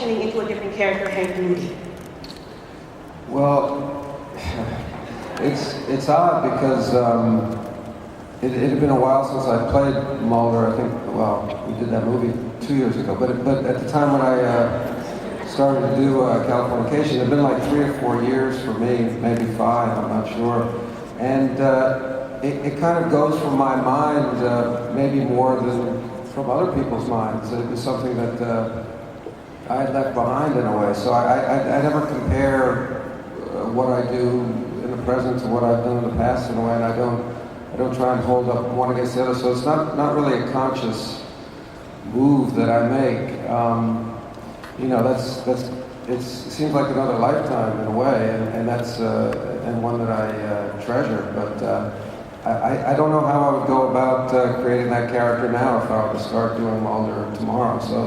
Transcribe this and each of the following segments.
transitioning into a different character and Rudy? Well, it's odd because it had been a while since I played Mulder. I think, well, we did that movie 2 years ago. But at the time when I started to do Californication, it had been like 3 or 4 years for me, maybe 5, I'm not sure. And it kind of goes from my mind maybe more than from other people's minds. It was something that I had left behind in a way. So I never compare what I do in the present to what I've done in the past in a way, and I don't try and hold up one against the other. So it's not really a conscious move that I make. You know, it seems like another lifetime in a way, and that's and one that I treasure. But I don't know how I would go about creating that character now if I were to start doing Mulder tomorrow. So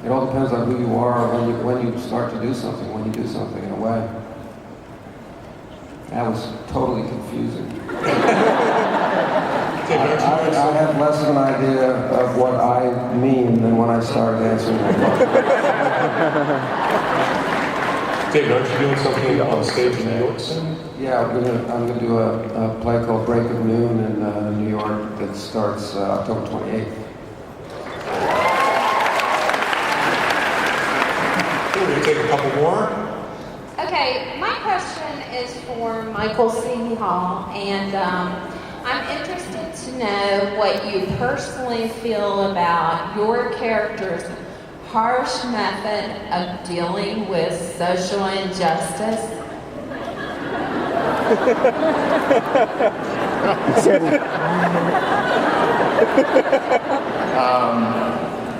it all depends on who you are when you start to do something, when you do something in a way. That was totally confusing. I have less of an idea of what I mean than when I started answering that question. David, aren't you doing something on stage in New York soon? Yeah, I'm gonna do a play called Break of Noon in New York that starts October 28th. We're gonna take a couple more. Okay, my question is for Michael C. Hall, and I'm interested to know what you personally feel about your character's harsh method of dealing with social injustice.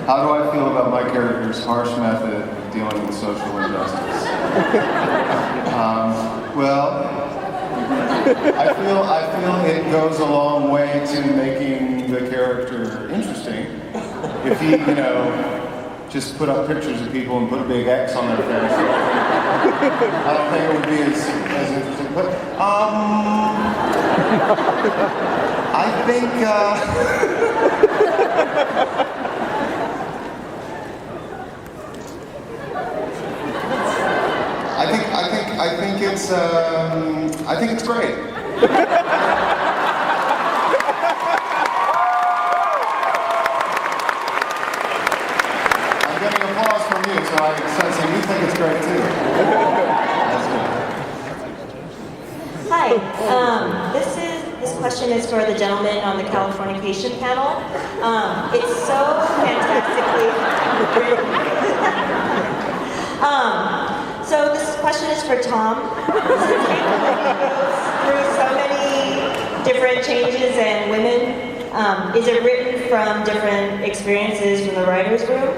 How do I feel about my character's harsh method of dealing with social injustice? Well, I feel it goes a long way to making the character interesting. If he, just put up pictures of people and put a big X on their face, I don't think it would be as interesting. But I think. I think it's great. I'm getting applause from you, so I sense that you think it's great too. Hi, this question is for the gentleman on the Californication panel. It's so fantastically written. So this question is for Tom. Since he goes through so many different changes and women, is it written from different experiences from the writer's room?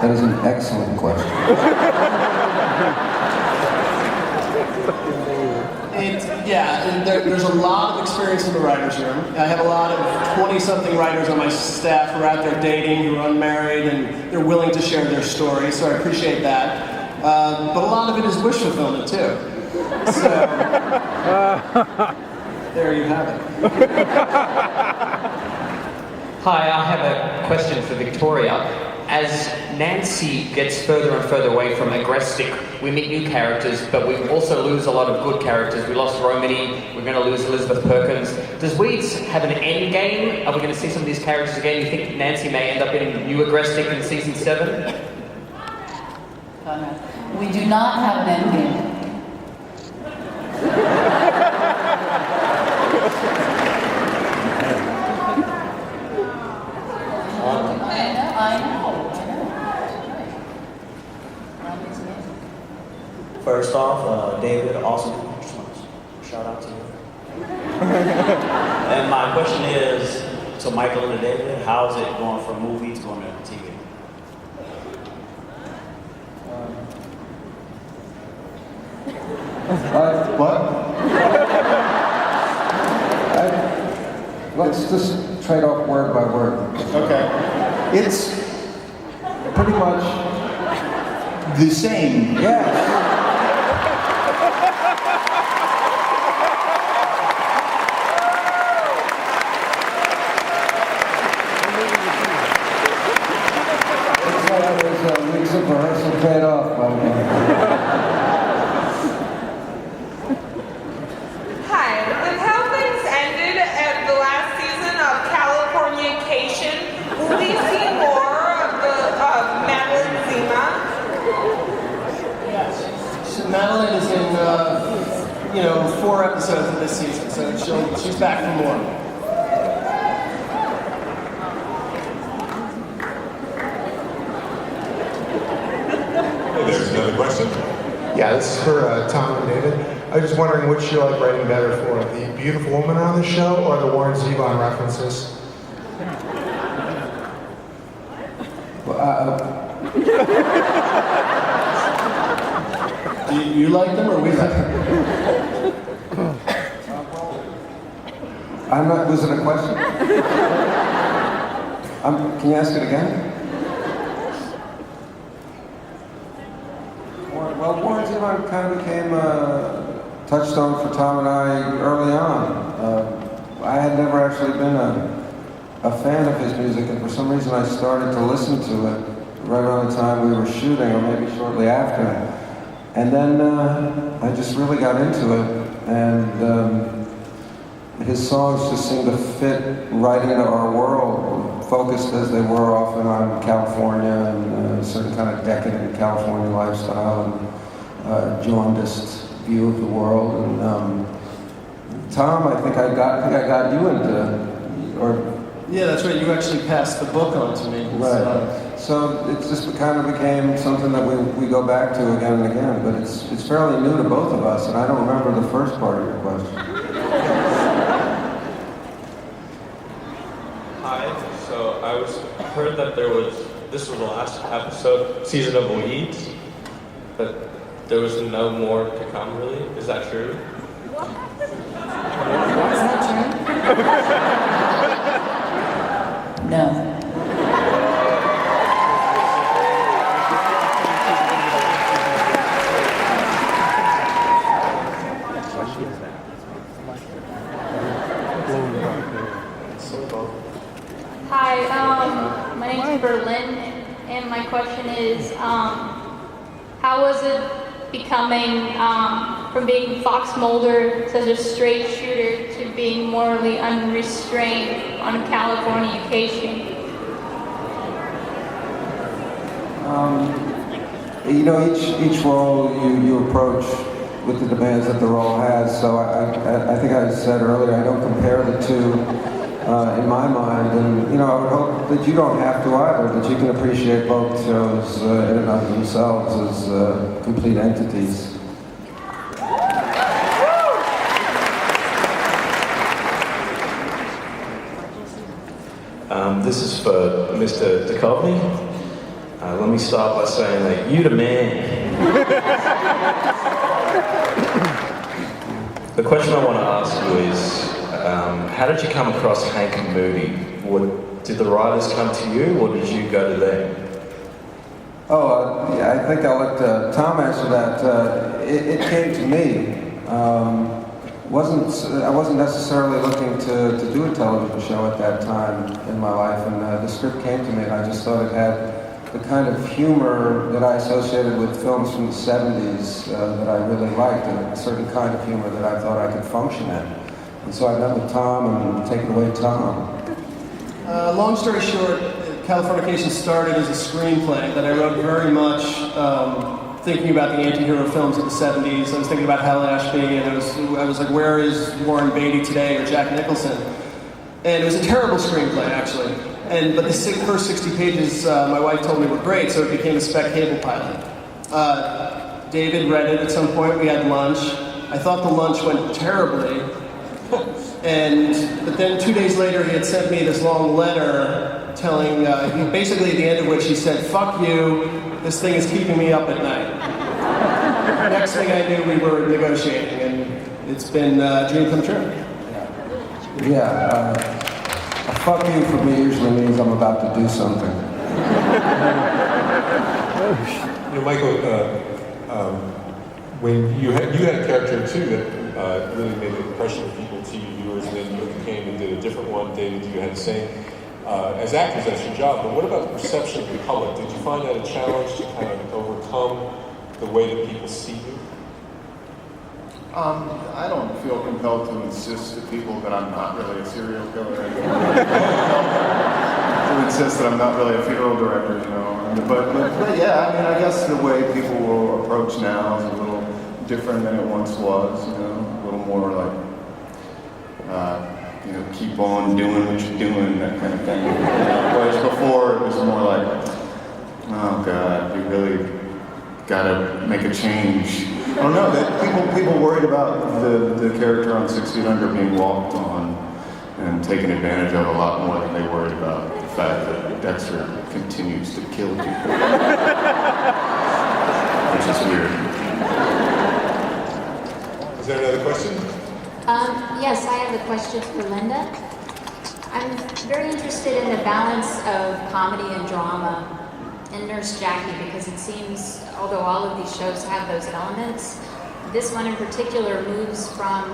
That is an excellent question. There's a lot of experience in the writer's room. I have a lot of 20-something writers on my staff who are out there dating, who are unmarried, and they're willing to share their story, so I appreciate that. But a lot of it is wish fulfillment, too. So, there you have it. Hi, I have a question for Victoria. As Nancy gets further and further away from aggressive, we meet new characters, but we also lose a lot of good characters. We lost Romany, we're going to lose Elizabeth Perkins. Does Weeds have an end game? Are we going to see some of these characters again? You think Nancy may end up in new aggressive in season 7? We do not have an end game. I know. First off, David, awesome. Shout out to you. And my question is to Michael and David, how is it going from movie to going to TV? What? Let's just trade off word by word. Okay. It's pretty much the same. Yes. 4 episodes of this season, so she's back for more. Hey, there's another question. Yeah, this is for Tom and David. I was just wondering which you like writing better for, the beautiful woman on the show or the Warren Zevon references? Do you like them or we like them? I'm not, was it a question? Can you ask it again? Well, Warren Zevon kind of became a touchstone for Tom and I early on. I had never actually been a fan of his music, and for some reason I started to listen to it right around the time we were shooting, or maybe shortly after. And then I just really got into it, and his songs just seemed to fit right into our world, focused as they were often on California and a certain kind of decadent California lifestyle and jaundiced view of the world. And Tom, I think I got you into, or yeah, that's right. You actually passed the book on to me. right. So it just kind of became something that we go back to again and again. But it's fairly new to both of us, and I don't remember the first part of your question. Hi. So I heard that this was the last season of Weeds, but there was no more to come. Really, is that true? Is that true? No. Hi, my name is Berlin, and my question is, how was it becoming, from being Fox Mulder, such a straight shooter, to being morally unrestrained on a Californication? Each role you approach with the demands that the role has. So I think I said earlier, I don't compare the two in my mind, and I would hope that you don't have to either, that you can appreciate both shows in and of themselves as complete entities. This is for Mr. Duchovny. Let me start by saying that you the man. The question I want to ask you is, how did you come across Hank and Moody? Did the writers come to you, or did you go to them? Yeah, I think I'll let Tom answer that. It came to me. I wasn't necessarily looking to do a television show at that time in my life, and the script came to me, and I just thought it had the kind of humor that I associated with films from the 70s that I really liked, and a certain kind of humor that I thought I could function in. And so I met with Tom, and take it away, Tom. Long story short, Californication started as a screenplay that I wrote very much thinking about the anti-hero films of the 70s. I was thinking about Hal Ashby, and I was like, where is Warren Beatty today, or Jack Nicholson? And it was a terrible screenplay, actually. But the first 60 pages, my wife told me were great, so it became a spec cable pilot. David read it at some point. We had lunch. I thought the lunch went terribly. But then 2 days later, he had sent me this long letter telling, basically at the end of which he said, "Fuck you, this thing is keeping me up at night." Next thing I knew, we were negotiating, and it's been a dream come true. Yeah, a fuck you for me usually means I'm about to do something. Michael, when you had a character too that really made an impression on people, TV viewers, and then you came and did a different one. David, you had the same. As actors, that's your job, but what about the perception of the public? Did you find that a challenge to kind of overcome the way that people see you? I don't feel compelled to insist to people that I'm not really a serial killer. To insist that I'm not really a funeral director, But yeah, I mean, I guess the way people will approach now is a little different than it once was, you know, a little more like, you know, keep on doing what you're doing, that kind of thing. Whereas before it was more like, oh God, you really gotta make a change. I don't know, that people worried about the character on 6 Feet Under being walked on and taken advantage of a lot more than they worried about the fact that Dexter continues to kill people. Which is weird. Is there another question? Yes, I have a question for Linda. I'm very interested in the balance of comedy and drama in Nurse Jackie, because it seems, although all of these shows have those elements, this one in particular moves from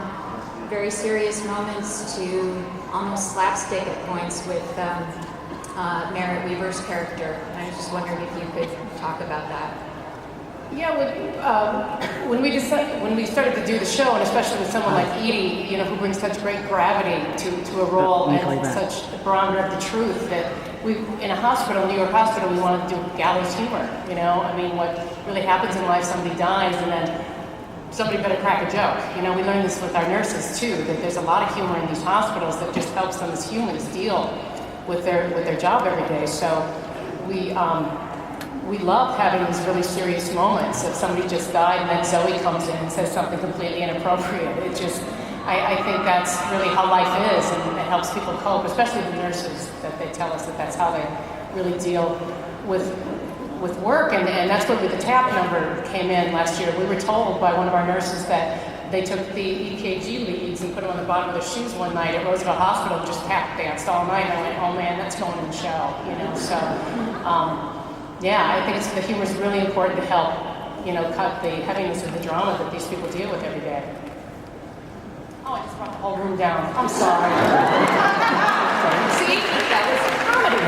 very serious moments to almost slapstick at points with Merritt Weaver's character. And I was just wondering if you could talk about that. Yeah, when we started to do the show, and especially with someone like Edie, you know, who brings such great gravity to a role and such a barometer of the truth, that we, in a hospital, New York hospital, we wanted to do gallows humor. You know, I mean, what really happens in life, somebody dies, and then somebody better crack a joke. You know, we learned this with our nurses too, that there's a lot of humor in these hospitals that just helps them as humans deal with their job every day. So we love having these really serious moments. If somebody just died and then Zoe comes in and says something completely inappropriate, it just, I think that's really how life is, and it helps people cope, especially the nurses, that they tell us that that's how they really deal with work. And that's where the tap number came in last year. We were told by one of our nurses that they took the EKG leads and put them on the bottom of their shoes one night at Roosevelt Hospital and just tap danced all night. And I went, oh man, that's going in the show, you know. So, yeah, I think the humor is really important to help, you know, cut the heaviness of the drama that these people deal with every day. Oh, I just brought the whole room down. I'm sorry. See, that was comedy.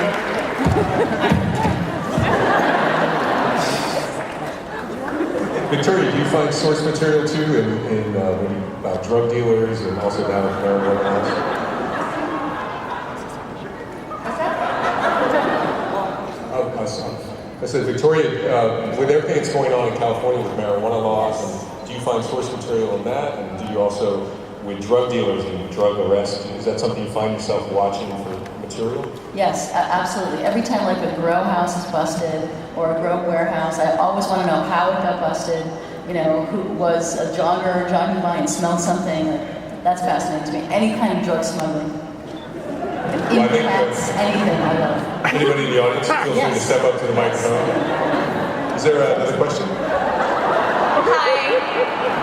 Victoria, do you find source material too in about drug dealers and also now with marijuana laws? I said, Victoria, with everything that's going on in California with marijuana laws, and do you find source material in that? And do you also, with drug dealers and drug arrests, is that something you find yourself watching for material? Yes, absolutely. Every time like a grow house is busted or a grow warehouse, I always want to know how it got busted, you know, who was a jogger jogging by and smelled something. That's fascinating to me. Any kind of drug smuggling. Implants, anything I love. Anybody in the audience feel free to step up to the microphone. Is there another question? Hi.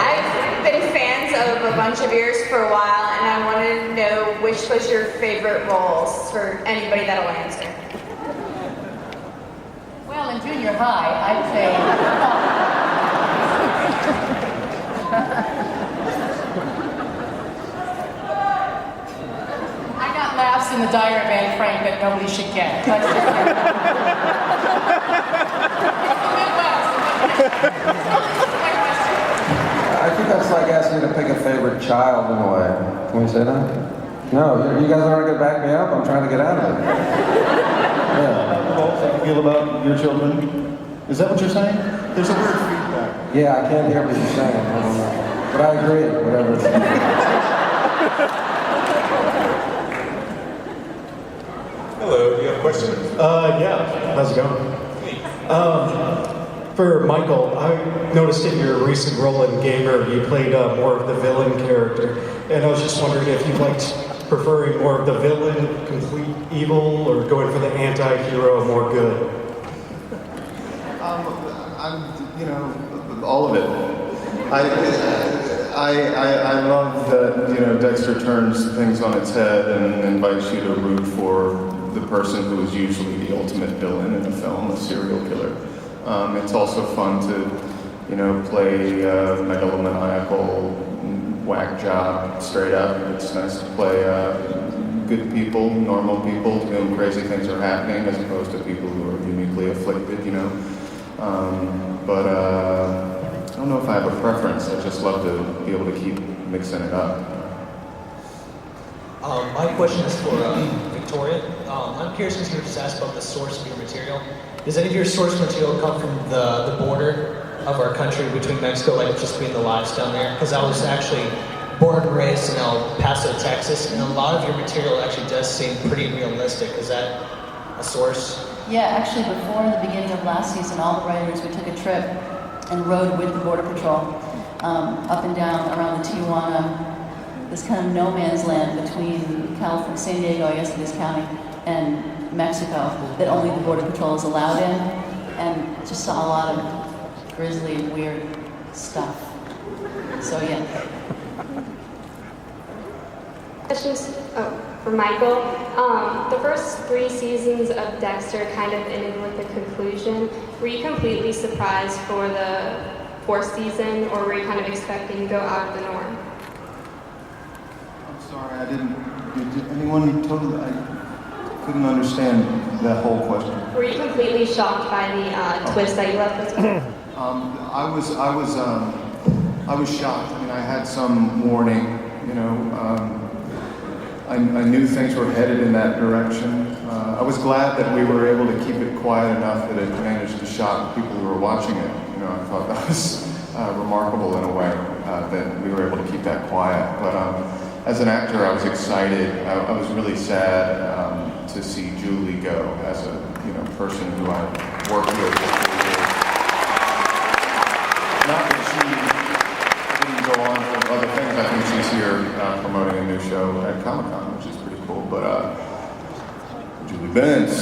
I've been fans of a bunch of yours for a while, and I wanted to know which was your favorite roles for anybody that'll answer. Well, in junior high, I'd say... laughs in the Diary of Anne Frank that nobody should get. That's just I think that's like asking me to pick a favorite child in a way. Can we say that? No, you guys aren't going to back me up. I'm trying to get out of it. Yeah. How you feel about your children? Is that what you're saying? There's a weird feedback. Yeah, I can't hear what you're saying. I don't know. But I agree, whatever it's Hello, do you have a question? Yeah, how's it going? For Michael, I noticed in your recent role in Gamer, you played more of the villain character, and I was just wondering if you liked preferring more of the villain, complete evil, or going for the anti-hero, more good? I'm, you know, all of it. I love that, you know, Dexter turns things on its head and invites you to root for the person who is usually the ultimate villain in a film, a serial killer. It's also fun to, you know, play megalomaniacal whack job straight up. It's nice to play good people, normal people to whom crazy things are happening, as opposed to people who are uniquely afflicted, you know. I don't know if I have a preference. I just love to be able to keep mixing it up. My question is for Victoria. I'm curious because you were just asked about the source of your material. Does any of your source material come from the border of our country between Mexico, like just being the lives down there? Because I was actually born and raised in El Paso, Texas, and a lot of your material actually does seem pretty realistic. Is that a source? Yeah, actually before the beginning of last season, all the writers, we took a trip and rode with the Border Patrol up and down around the Tijuana, this kind of no man's land between California, San Diego, I guess it is county, and Mexico, that only the Border Patrol is allowed in, and just saw a lot of grisly, weird stuff. So yeah. Questions for Michael. The first 3 seasons of Dexter kind of ended with a conclusion. Were you completely surprised for the 4th season, or were you kind of expecting to go out of the norm? I'm sorry, I didn't. Did anyone totally? I couldn't understand the whole question. Were you completely shocked by the twist that you left us with? I was shocked. I mean, I had some warning. You know, I knew things were headed in that direction. I was glad that we were able to keep it quiet enough that it managed to shock people who were watching it. You know, I thought that was remarkable in a way that we were able to keep that quiet. But as an actor, I was excited. I was really sad to see Julie go as a person who I worked with for 4 years. Not that she didn't go on for other things. I think she's here promoting a new show at Comic-Con, which is pretty cool. But Julie Benz.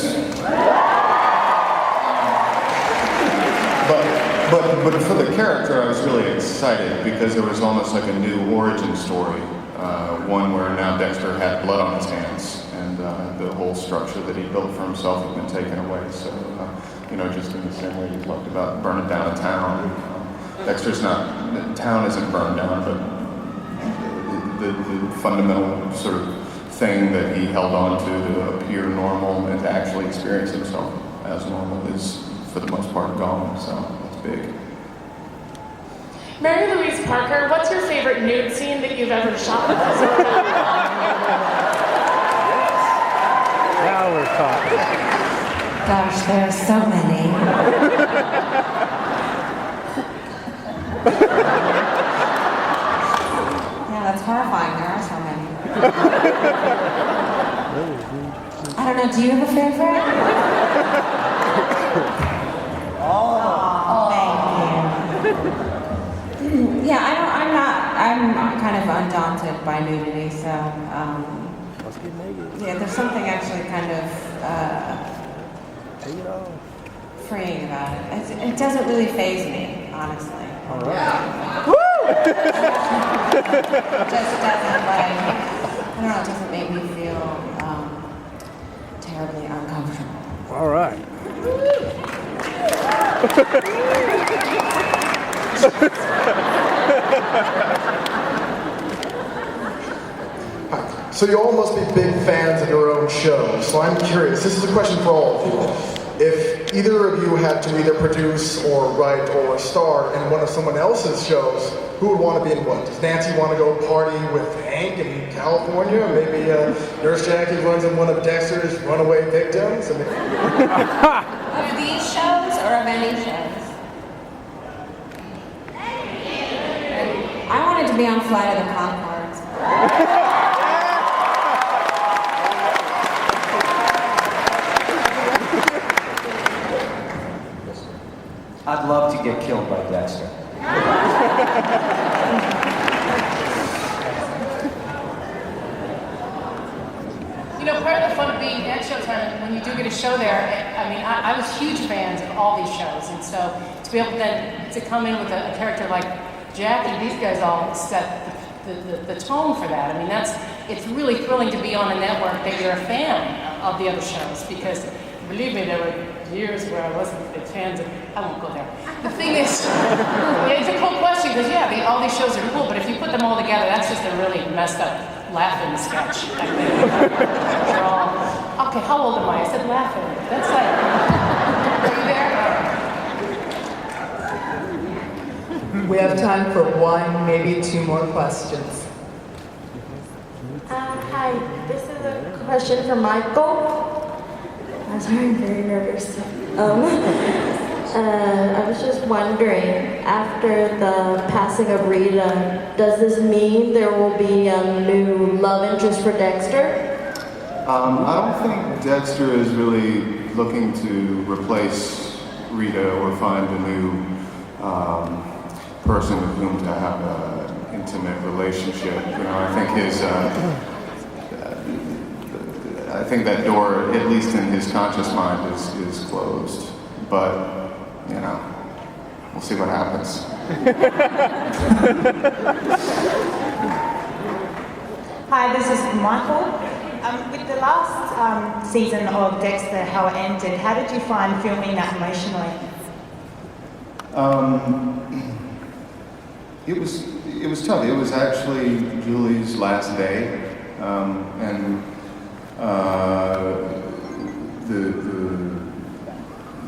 But for the character, I was really excited because there was almost like a new origin story. One where now Dexter had blood on his hands, and the whole structure that he built for himself had been taken away. So, just in the same way you talked about burning down a town, Dexter's not, the town isn't burned down, but the fundamental sort of thing that he held on to appear normal and to actually experience himself as normal is, for the most part, gone. So that's big. Mary Louise Parker, what's your favorite nude scene that you've ever shot? Now we're talking. Gosh, there are so many. Yeah, that's horrifying. There are so many. I don't know, do you have a favorite? Oh, thank you. Yeah, I'm kind of undaunted by nudity, so, yeah, there's something actually kind of, freeing about it. It doesn't really faze me, honestly. All right. Woo! It just doesn't, I don't know, it doesn't make me feel terribly uncomfortable. All right. So you all must be big fans of your own shows. So I'm curious, this is a question for all of you. If either of you had to either produce or write or star in one of someone else's shows, who would want to be in what? Does Nancy want to go party with Hank in California? Maybe Nurse Jackie runs in one of Dexter's runaway victims? Of these shows or of any shows? I wanted to be on Flight of the Conchords. I'd love to get killed by Dexter. Part of the fun of being at Showtime, when you do get a show there, I was huge fans of all these shows, and so to be able then to come in with a character like Jackie, these guys all set the tone for that. I mean, it's really thrilling to be on a network that you're a fan of the other shows, because believe me, there were years where I wasn't big fans of, I won't go there. The thing is, it's a cool question, because all these shows are cool, but if you put them all together, that's just a really messed up laughing sketch. They're all, okay, how old am I? I said laughing. That's are you there? We have time for one, maybe 2 more questions. Hi, this is a question for Michael. I'm sorry, I'm very nervous. I was just wondering, after the passing of Rita, does this mean there will be a new love interest for Dexter? I don't think Dexter is really looking to replace Rita or find a new person with whom to have an intimate relationship. You know, I think I think that door, at least in his conscious mind, is closed. But, you know, we'll see what happens. Hi, this is Michael. With the last season of Dexter, how it ended, how did you find filming that emotionally? It was tough. It was actually Julie's last day, and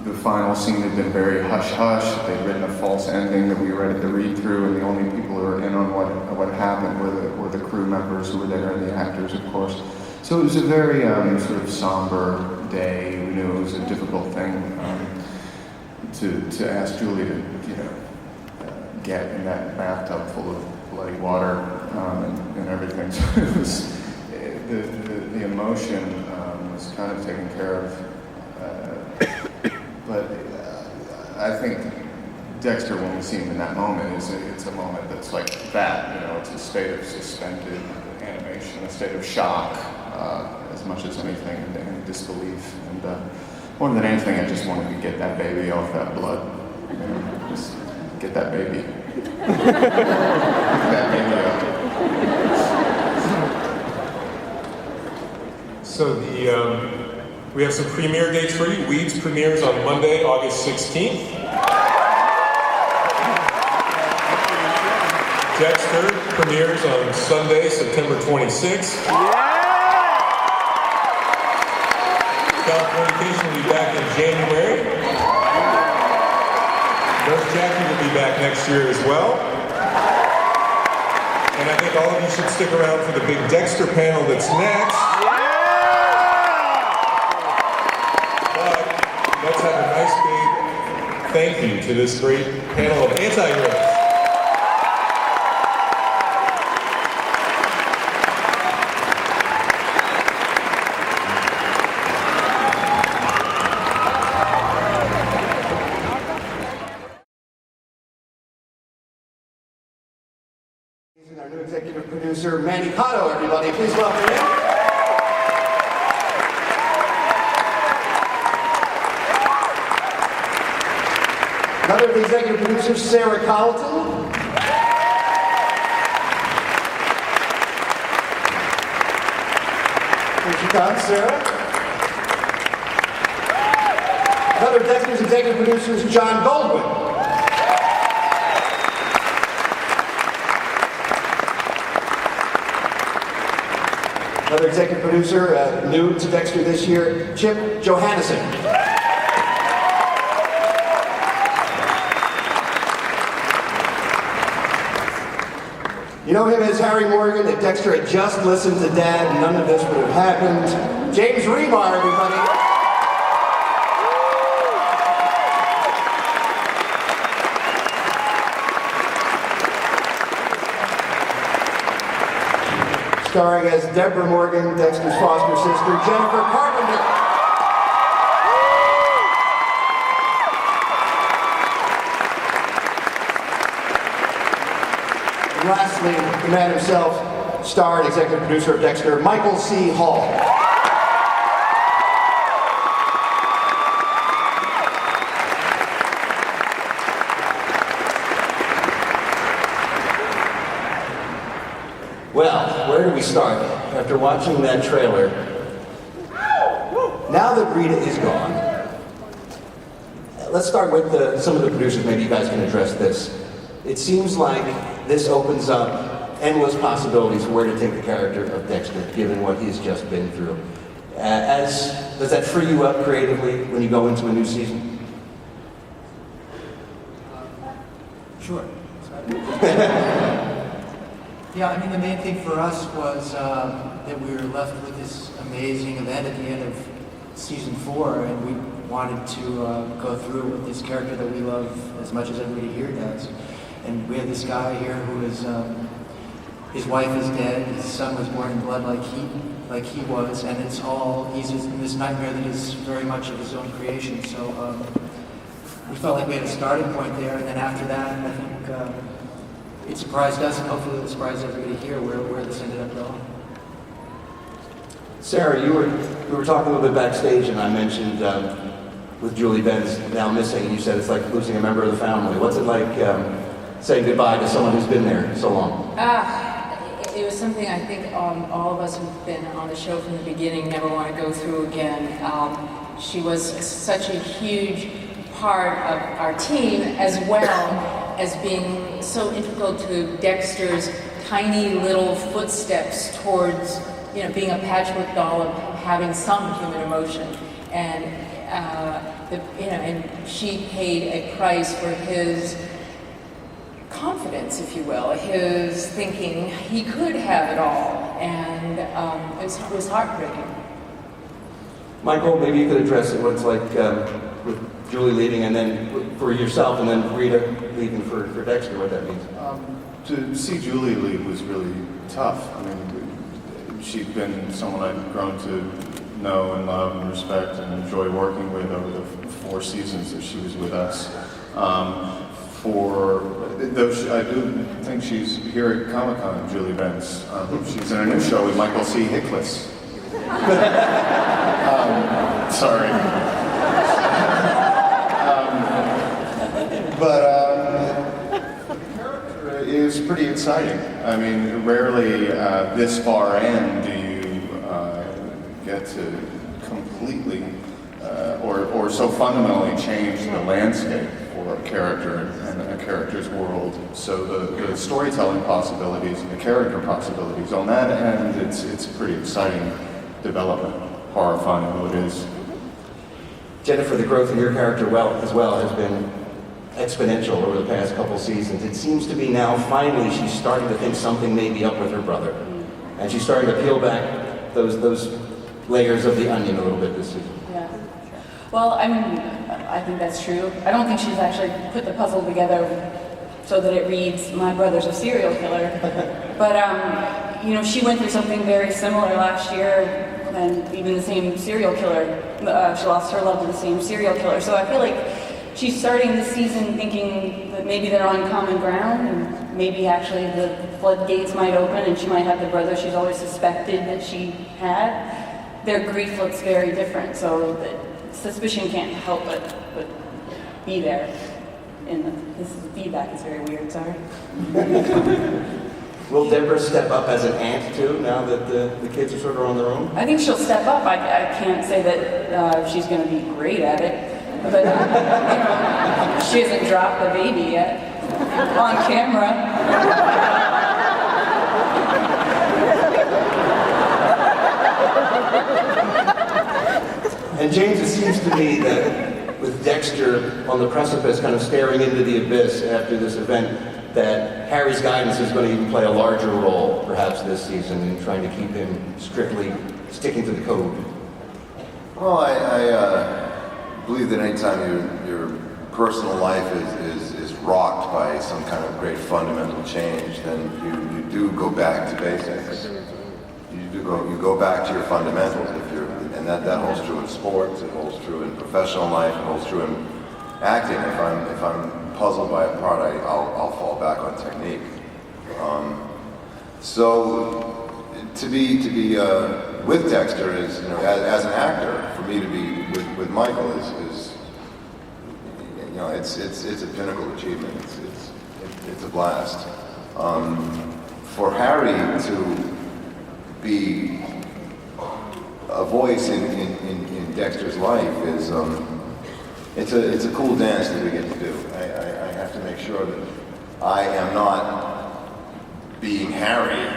the final scene had been very hush-hush. They'd written a false ending that we read at the read-through, and the only people who were in on what happened were the crew members who were there and the actors, of course. So it was a very sort of somber day. We knew it was a difficult thing to ask Julie to, you know, get in that bathtub full of bloody water and everything. So it was the emotion was kind of taken care of. But I think Dexter, when we see him in that moment, it's a moment that's like that. You know, it's a state of suspended animation, a state of shock, as much as anything, and disbelief. And more than anything, I just wanted to get that baby off that blood. You know, just get that baby. Get that baby out. So we have some premiere dates for you. Weeds premieres on Monday, August 16th. Dexter premieres on Sunday, September 26th. Californication will be back in January. Nurse Jackie will be back next year as well. And I think all of you should stick around for the big Dexter panel that's next. But let's have a nice big thank you to this great panel of anti-heroes. Our new executive producer, Manny Cotto, everybody. Please welcome him. Another of the executive producers, Sarah Colleton. Here she comes, Sarah. Another of Dexter's executive producers, John Goldwyn. Another executive producer, new to Dexter this year, Chip Johannesson. You know him as Harry Morgan. If Dexter had just listened to Dad, none of this would have happened. James Remar, everybody. Starring as Deborah Morgan, Dexter's foster sister, Jennifer Carpenter. And lastly, the man himself, star and executive producer of Dexter, Michael C. Hall. Well, where do we start? After watching that trailer, now that Rita is gone, let's start with some of the producers. Maybe you guys can address this. It seems like this opens up endless possibilities for where to take the character of Dexter, given what he's just been through. Does that free you up creatively when you go into a new season? Sure. Yeah, I mean, the main thing for us was that we were left with this amazing event at the end of season 4, and wanted to go through with this character that we love as much as everybody here does. And we have this guy here who is, his wife is dead, his son was born in blood like he was, and it's all, he's in this nightmare that is very much of his own creation. So we felt like we had a starting point there, and then after that, I think it surprised us, and hopefully it'll surprise everybody here where this ended up going. Sarah, we were talking a little bit backstage, and I mentioned with Julie Benz now missing, and you said it's like losing a member of the family. What's it like saying goodbye to someone who's been there so long? It was something I think all of us who've been on the show from the beginning never want to go through again. She was such a huge part of our team, as well as being so integral to Dexter's tiny little footsteps towards, you know, being a patchwork doll of having some human emotion. And and she paid a price for his confidence, if you will, his thinking he could have it all, and it was heartbreaking. Michael, maybe you could address what it's like with Julie leaving, and then for yourself, and then Rita leaving for Dexter, what that means. To see Julie leave was really tough. I mean, she'd been someone I'd grown to know and love and respect and enjoy working with over the 4 seasons that she was with us. I do think she's here at Comic-Con, Julie Benz. She's in a new show with Michael C. Hicklis. Sorry. It is pretty exciting. I mean, rarely this far in do you get to completely or so fundamentally change the landscape for a character and a character's world. So the storytelling possibilities and the character possibilities on that end, it's a pretty exciting development, horrifying though it is. Jennifer, the growth of your character as well has been exponential over the past couple seasons. It seems to be now, finally, she's starting to think something may be up with her brother. And she's starting to peel back those layers of the onion a little bit this season. Yeah. Well, I mean, I think that's true. I don't think she's actually put the puzzle together so that it reads, my brother's a serial killer. But, you know, she went through something very similar last year, and even the same serial killer. She lost her love to the same serial killer. So I feel like she's starting this season thinking that maybe they're on common ground, and maybe actually the floodgates might open and she might have the brother she's always suspected that she had. Their grief looks very different, so the suspicion can't help but be there. And this feedback is very weird, sorry. Will Deborah step up as an aunt too, now that the kids are sort of on their own? I think she'll step up. I can't say that she's going to be great at it. But, you know, she hasn't dropped the baby yet on camera. And James, it seems to me that with Dexter on the precipice, kind of staring into the abyss after this event, that Harry's guidance is going to even play a larger role, perhaps this season, in trying to keep him strictly sticking to the code. Well, I believe that anytime your personal life is rocked by some kind of great fundamental change, then you do go back to basics. You go back to your fundamentals. And that holds true in sports. It holds true in professional life. It holds true in acting. If I'm puzzled by a part, I'll fall back on technique. So to be with Dexter is, you know, as an actor, for me to be with Michael is you know, it's a pinnacle achievement. It's a blast. For Harry to be a voice in Dexter's life is it's a cool dance that we get to do. I have to make sure that I am not being Harry.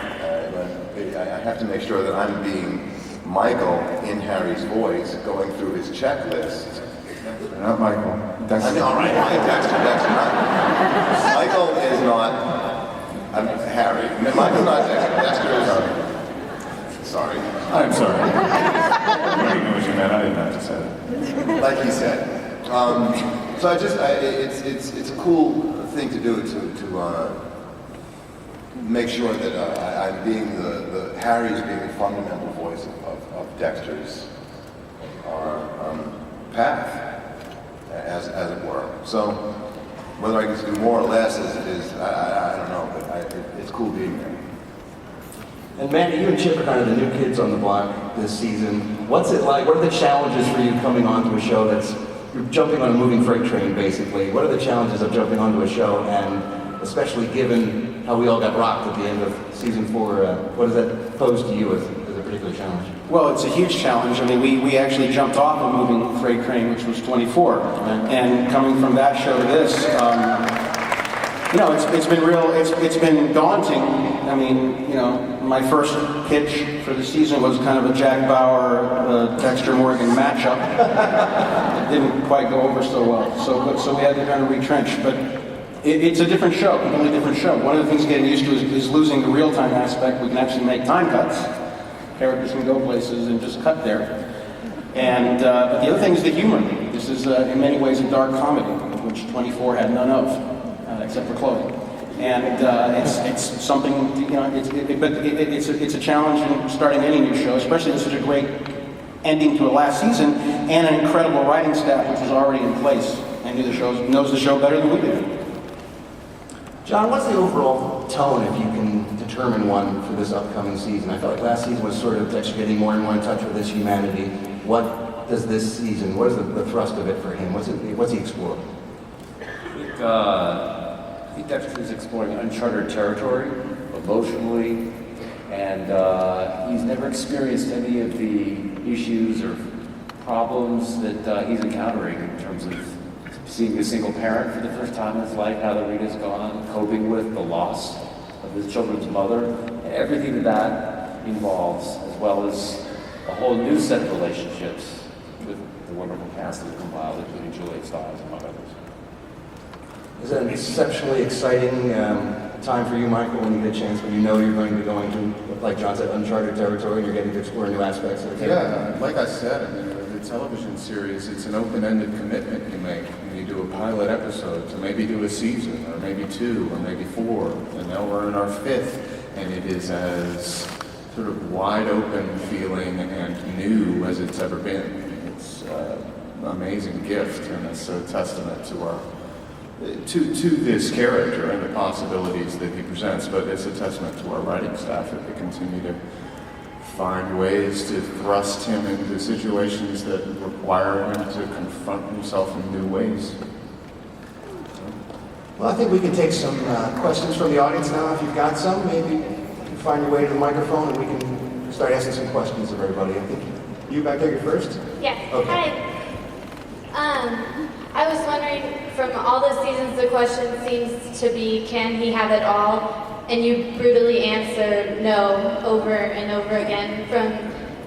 I have to make sure that I'm being Michael in Harry's voice, going through his checklist. Not Michael. Dexter. I know, all right, Dexter. Michael is not. I'm Harry. Michael's not Dexter. Dexter is. Sorry. I'm sorry. I didn't know what you meant. I didn't have to say it. like he said. So it's a cool thing to do to make sure that I'm being Harry's being the fundamental voice of Dexter's path, as it were. So whether I get to do more or less is I don't know, but it's cool being there. And Mandy, you and Chip are kind of the new kids on the block this season. What's it like? What are the challenges for you coming onto a show you're jumping on a moving freight train, basically? What are the challenges of jumping onto a show, and especially given how we all got rocked at the end of season 4, what does that pose to you as a particular challenge? Well, it's a huge challenge. I mean, we actually jumped off a moving freight train, which was 24. And coming from that show to this, it's been it's been daunting. I mean, my first pitch for the season was kind of a Jack Bauer, Dexter Morgan matchup. It didn't quite go over so well. So we had to kind of retrench. But it's a different show, a completely different show. One of the things getting used to is losing the real-time aspect. We can actually make time cuts. Characters can go places and just cut there. And but the other thing is the humor. This is in many ways a dark comedy, which 24 had none of, except for Chloe. And it's something, it's a challenge in starting any new show, especially with such a great ending to a last season and an incredible writing staff which is already in place and knows the show better than we do. John, what's the overall tone, if you can determine one, for this upcoming season? I felt like last season was sort of Dexter getting more and more in touch with his humanity. What does this season, what is the thrust of it for him? What's he exploring? I think Dexter is exploring uncharted territory, emotionally, and he's never experienced any of the issues or problems that he's encountering in terms of seeing a single parent for the first time in his life, now that Rita's gone, coping with the loss of his children's mother, and everything that involves, as well as a whole new set of relationships with the wonderful cast that compiled, including Juliet Stiles, among others. Is that an exceptionally exciting time for you, Michael, when you get a chance, when you know you're going to be going to, like John said, uncharted territory, and you're getting to explore new aspects of the character? Yeah, like I said, I mean, the television series, it's an open-ended commitment you make when you do a pilot episode to maybe do a season, or maybe 2, or maybe 4, and now we're in our 5th, and it is as sort of wide open feeling and new as it's ever been. It's an amazing gift, and it's a testament to our to this character and the possibilities that he presents, but it's a testament to our writing staff that they continue to find ways to thrust him into situations that require him to confront himself in new ways. Well, I think we can take some questions from the audience now. If you've got some, maybe you can find your way to the microphone and we can start asking some questions of everybody. I think you back there first? Yeah. Okay. Hi. I was wondering, from all the seasons, the question seems to be, can he have it all? And you brutally answered no over and over again. From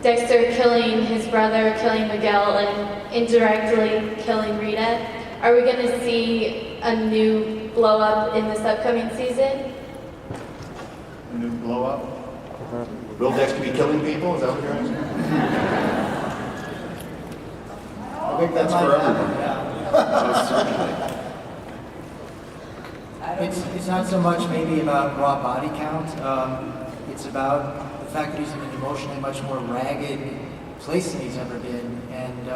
Dexter killing his brother, killing Miguel, and indirectly killing Rita. Are we going to see a new blow up in this upcoming season? A new blow up? Will Dexter be killing people? Is that what you're asking? I think that's for everyone. It's not so much maybe about raw body count. It's about the fact that he's in an emotionally much more ragged place than he's ever been. And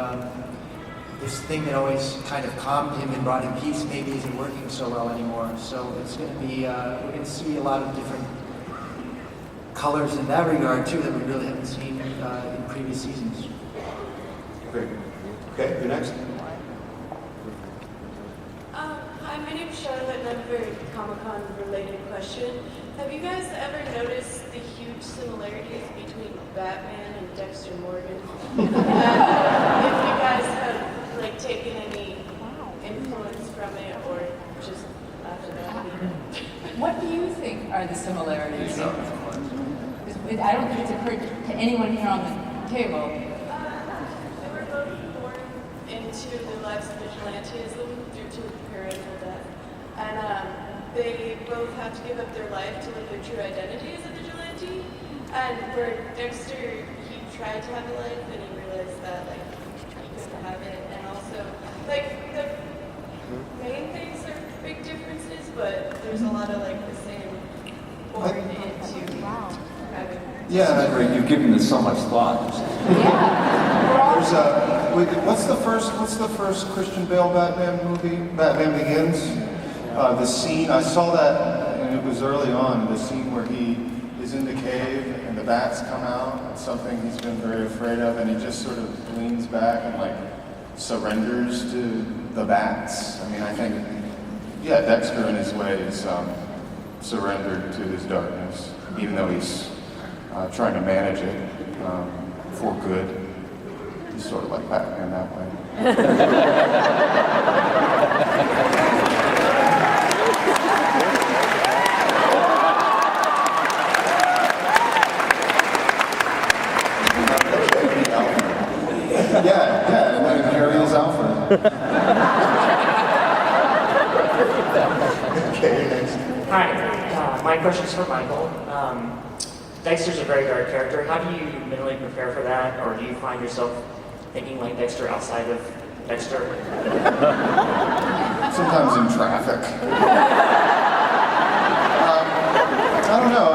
this thing that always kind of calmed him and brought him peace maybe isn't working so well anymore. So it's going to be, we're going to see a lot of different colors in that regard too that we really haven't seen in previous seasons. Great. Okay, you're next. Hi, my name's Charlotte, and I have a very Comic-Con related question. Have you guys ever noticed the huge similarities between Batman and Dexter Morgan? And if you guys have taken any influence from it, or just after that? What do you think are the similarities? I don't think it's occurred to anyone here on the table. They were both born into the lives of vigilantism due to parental death. And they both have to give up their life to live their true identity as a vigilante. And for Dexter, he tried to have a life and he realized that he couldn't to have it, and also, like, the main things are big differences, but there's a lot of, like, the same poured into having. Yeah, I agree. You've given this so much thought. There's what's the first Christian Bale Batman movie? Batman Begins. The scene I saw that, and it was early on. The scene where he is in the cave and the bats come out. It's something he's been very afraid of, and he just sort of leans back and like surrenders to the bats. I mean, I think, yeah, Dexter in his way is surrendered to his darkness, even though he's trying to manage it for good. He's sort of like Batman that way. Yeah, and then Harry is Alfred. Okay, you're next. Hi, my question is for Michael. Dexter's a very dark character. How do you mentally prepare for that, or do you find yourself thinking like Dexter outside of Dexter? Sometimes in traffic. I don't know.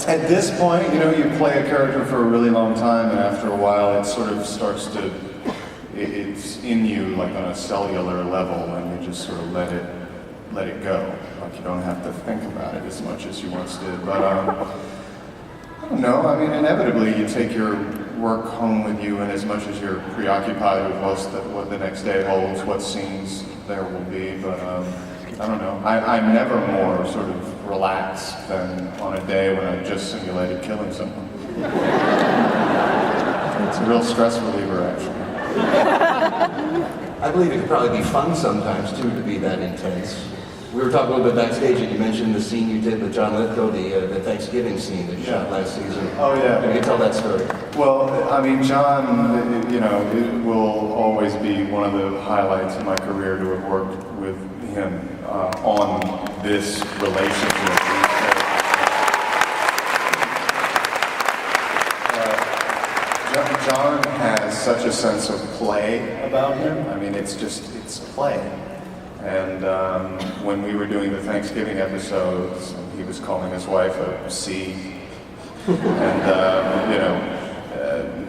At this point, you know, you play a character for a really long time, and after a while, it sort of starts to, it's in you like on a cellular level, and you just sort of let it go. Like you don't have to think about it as much as you once did. But I don't know. I mean, inevitably, you take your work home with you, and as much as you're preoccupied with what the next day holds, what scenes there will be. But I don't know. I'm never more sort of relaxed than on a day when I just simulated killing someone. It's a real stress reliever, actually. I believe it could probably be fun sometimes, too, to be that intense. We were talking a little bit backstage, and you mentioned the scene you did with John Lithgow, the Thanksgiving scene that you shot last season. Oh, yeah. Can you tell that story? Well, I mean, John, you know, it will always be one of the highlights of my career to have worked with him on this relationship. John has such a sense of play about him. I mean, it's play. And when we were doing the Thanksgiving episodes, he was calling his wife a C, and you know,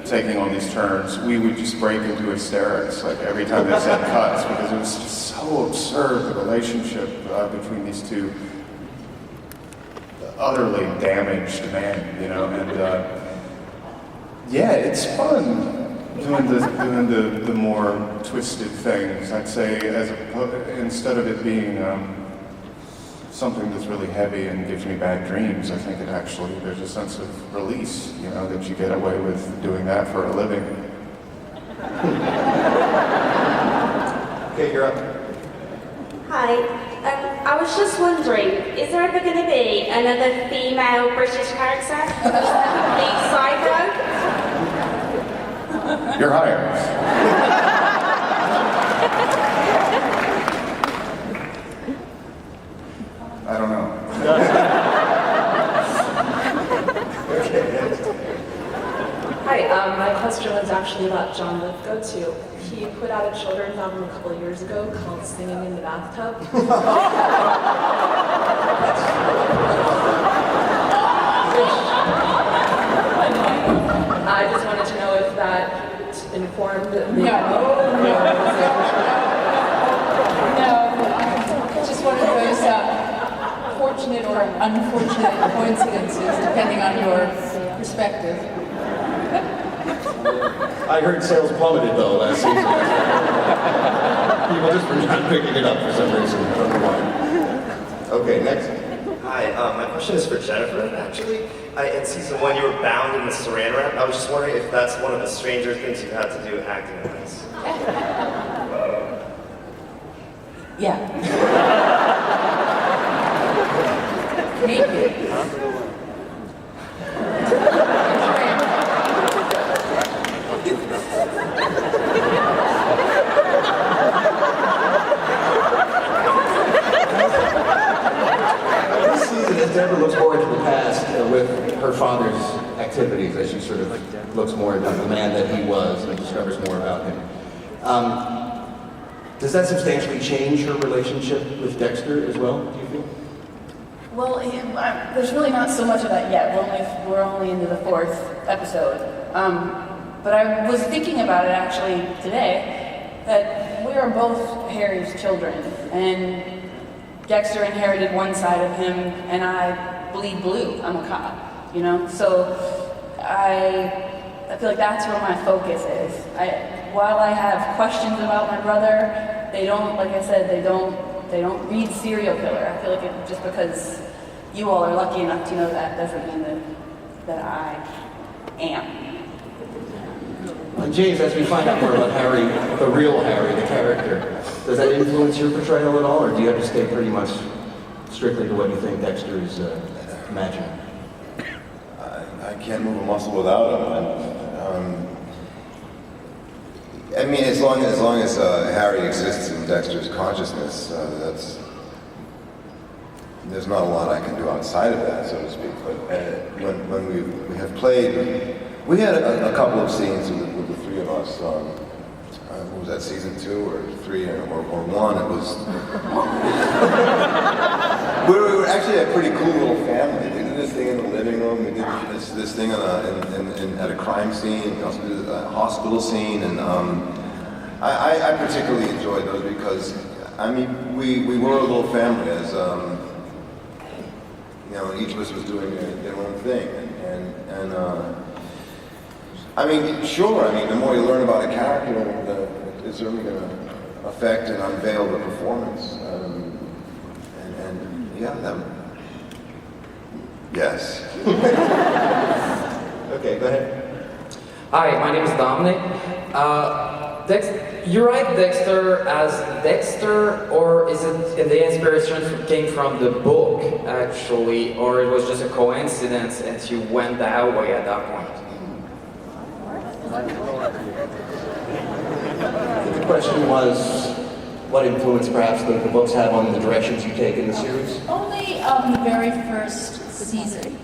taking on these turns, we would just break into hysterics like every time they said cuts, because it was just so absurd, the relationship between these two utterly damaged men, you know. And yeah, it's fun doing the more twisted things. I'd say instead of it being something that's really heavy and gives me bad dreams, I think it actually, there's a sense of release, you know, that you get away with doing that for a living. Okay, you're up. Hi. I was just wondering, is there ever going to be another female British character? Complete psycho? You're hired. I don't know. Hi, my question was actually about John Lithgow too. He put out a children's album a couple of years ago called Singing in the Bathtub. I just wanted to know if that informed the No. It's just one of those fortunate or unfortunate coincidences, depending on your perspective. I heard sales plummeted, though, last season. People just were not picking it up for some reason. I don't know why. Okay, next. Hi, my question is for Jennifer, actually. In season 1, you were bound in the saran wrap. I was just wondering if that's one of the stranger things you've had to do acting-wise. Yeah. Naked. This season, as Deborah looks forward to the past, contrast with her father's activities as she sort of looks more into the man that he was and discovers more about him. Does that substantially change her relationship with Dexter as well, do you feel? Well, there's really not so much of that yet. We're only into the 4th episode. But I was thinking about it actually today, that we are both Harry's children, and Dexter inherited one side of him, and I bleed blue. I'm a cop, you know? So I feel like that's where my focus is. While I have questions about my brother, they don't, like I said, they don't read serial killer. I feel like just because you all are lucky enough to know that doesn't mean that I am. And James, as we find out more about Harry, the real Harry, the character, does that influence your portrayal at all, or do you have to stay pretty much strictly to what you think Dexter is imagining? I can't move a muscle without him. I mean, as long as Harry exists in Dexter's consciousness, there's not a lot I can do outside of that, so to speak. But when we have played, we had a couple of scenes with the three of us. What was that, season 2 or 3 or 1? It was. we were actually a pretty cool little family. We did this thing in the living room. We did this thing at a crime scene. We also did a hospital scene, and I particularly enjoyed those because I mean we were a little family as you know, each of us was doing their own thing, and I mean, sure. I mean, the more you learn about a character, it's certainly going to affect and unveil the performance. And yeah, yes. Okay, go ahead. Hi, my name is Dominic. You write Dexter as Dexter, or is it the inspiration came from the book, actually, or it was just a coincidence and you went that way at that point? The question was, what influence perhaps the books have on the directions you take in the series? Only the very first season,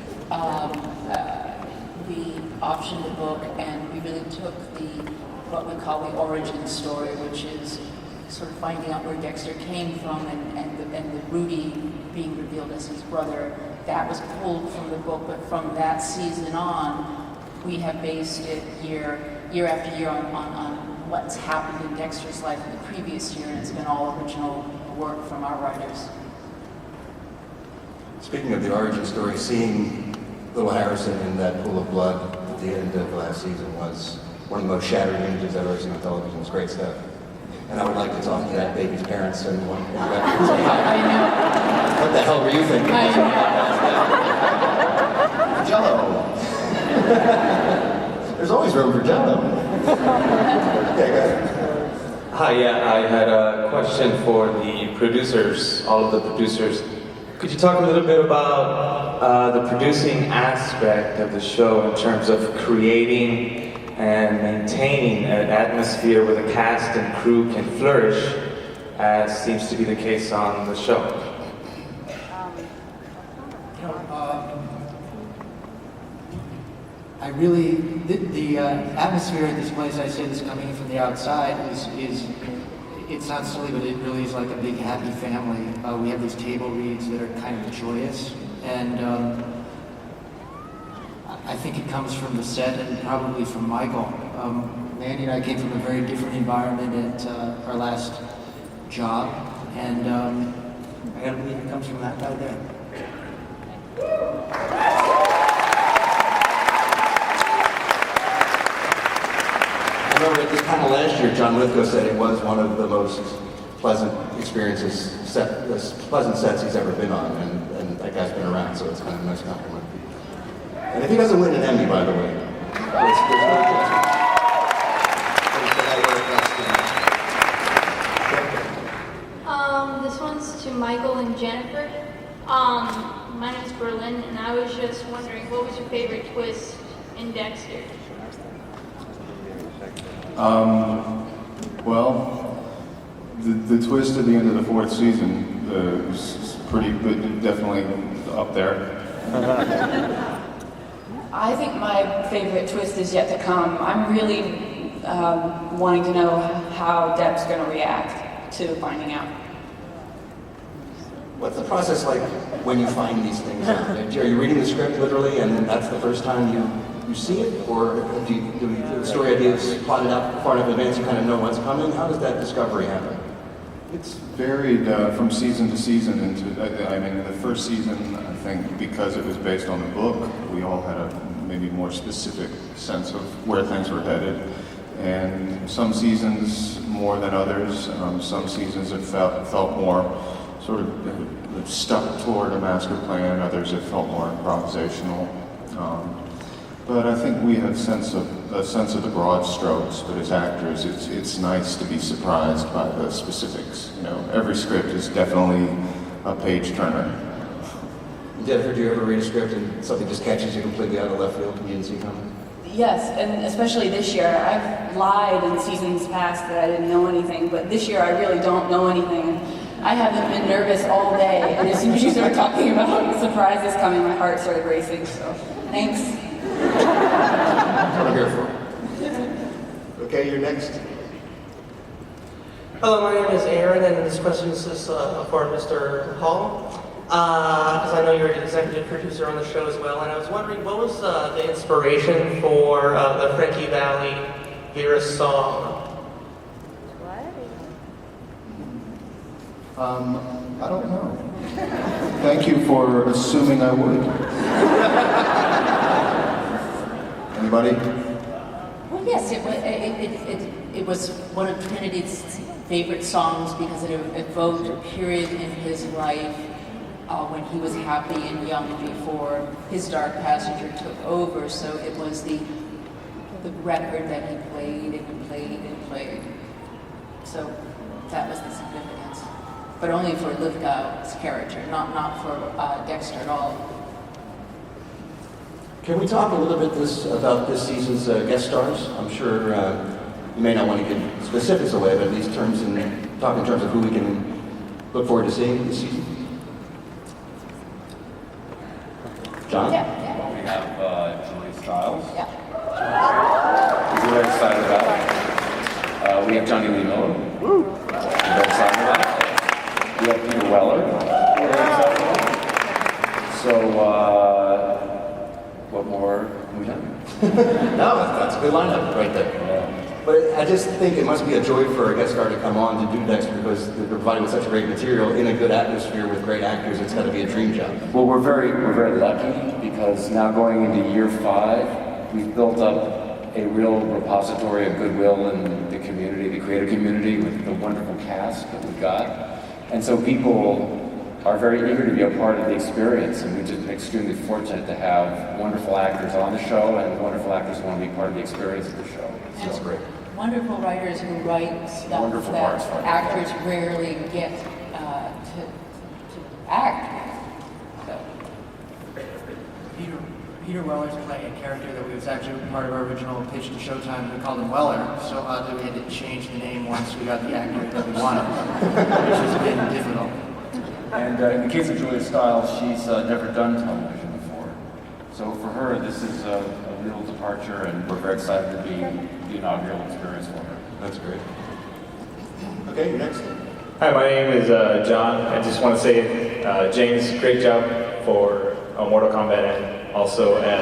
we optioned the book and we really took what we call the origin story, which is sort of finding out where Dexter came from and the Rudy being revealed as his brother. That was pulled from the book, but from that season on, we have based it year after year on what's happened in Dexter's life in the previous year, and it's been all original work from our writers. Speaking of the origin story, seeing little Harrison in that pool of blood at the end of last season was one of the most shattering images I've ever seen on television. It's great stuff. And I would like to talk to that baby's parents and what the hell were you thinking? Jello. There's always room for Jello. Okay, go ahead. Hi, yeah, I had a question for the producers, all of the producers. Could you talk a little bit about the producing aspect of the show in terms of creating and maintaining an atmosphere where the cast and crew can flourish, as seems to be the case on the show? I really, the atmosphere at this place, I say this coming in from the outside, is it sounds silly, but it really is like a big happy family. We have these table reads that are kind of joyous, and I think it comes from the set and probably from Michael. Mandy and I came from a very different environment at our last job, and I gotta believe it comes from that guy there. I remember at this panel last year, John Lithgow said it was one of the most pleasant experiences, pleasant sets he's ever been on, and that guy's been around, so it's kind of a nice compliment. And if he doesn't win an Emmy, by the way, there's This one's to Michael and Jennifer. My name's Berlin, and I was just wondering, what was your favorite twist in Dexter? Well, the twist at the end of the 4th season was pretty good, definitely up there. I think my favorite twist is yet to come. I'm really wanting to know how Deb's going to react to finding out. What's the process like when you find these things out? Are you reading the script literally and then that's the first time you see it? Or do the story ideas plotted out far enough in advance you kind of know what's coming? How does that discovery happen? It's varied from season to season. I mean, the first season, I think, because it was based on the book, we all had a maybe more specific sense of where things were headed. And some seasons more than others. Some seasons it felt more sort of stuck toward a master plan. Others it felt more improvisational. But I think we have a sense of the broad strokes. But as actors, it's nice to be surprised by the specifics. You know, every script is definitely a page turner. Jennifer, do you ever read a script and something just catches you completely out of left field and you didn't see coming? Yes, and especially this year. I've lied in seasons past that I didn't know anything, but this year I really don't know anything. I haven't been nervous all day, and as soon as you start talking about surprises coming, my heart started racing, so thanks. That's what I'm here for. Okay, you're next. Hello, my name is Aaron, and this question is for Mr. Hall. Because I know you're an executive producer on the show as well, and I was wondering what was the inspiration for the Frankie Valli Vera song? I don't know. Thank you for assuming I would. Anybody? Well, yes, it was one of Trinity's favorite songs because it evoked a period in his life when he was happy and young before his dark passenger took over. So it was the record that he played and played and played. So that was the significance. But only for Lithgow's character, not for Dexter at all. Can we talk a little bit about this season's guest stars? I'm sure you may not want to give specifics away, but at least talk in terms of who we can look forward to seeing this season. John? Well, we have Julie Stiles. Yeah. We're very excited about. We have Johnny Lee Miller. We're very excited about. We have Peter Weller. We're very excited about. So, what more have we done? No, that's a good lineup right there. Yeah. But I just think it must be a joy for a guest star to come on to do Dexter because they're provided with such great material in a good atmosphere with great actors. It's got to be a dream job. Well, we're very lucky because now going into year 5, we've built up a real repository of goodwill in the community, the creative community, with the wonderful cast that we've got. And so people are very eager to be a part of the experience, and we've just been extremely fortunate to have wonderful actors on the show and wonderful actors who want to be part of the experience of the show. So that's great. Wonderful writers who write stuff Wonderful that parts for it. actors rarely get to act. So. Peter Weller's playing a character that was actually part of our original pitch to Showtime. We called him Weller, so oddly we had to change the name once we got the actor that we wanted, which has been difficult. And in the case of Julia Stiles, she's never done television before. So for her, this is a real departure, and we're very excited to be the inaugural experience for her. That's great. Okay, you're next. Hi, my name is John. I just want to say, James, great job for Mortal Kombat and also as...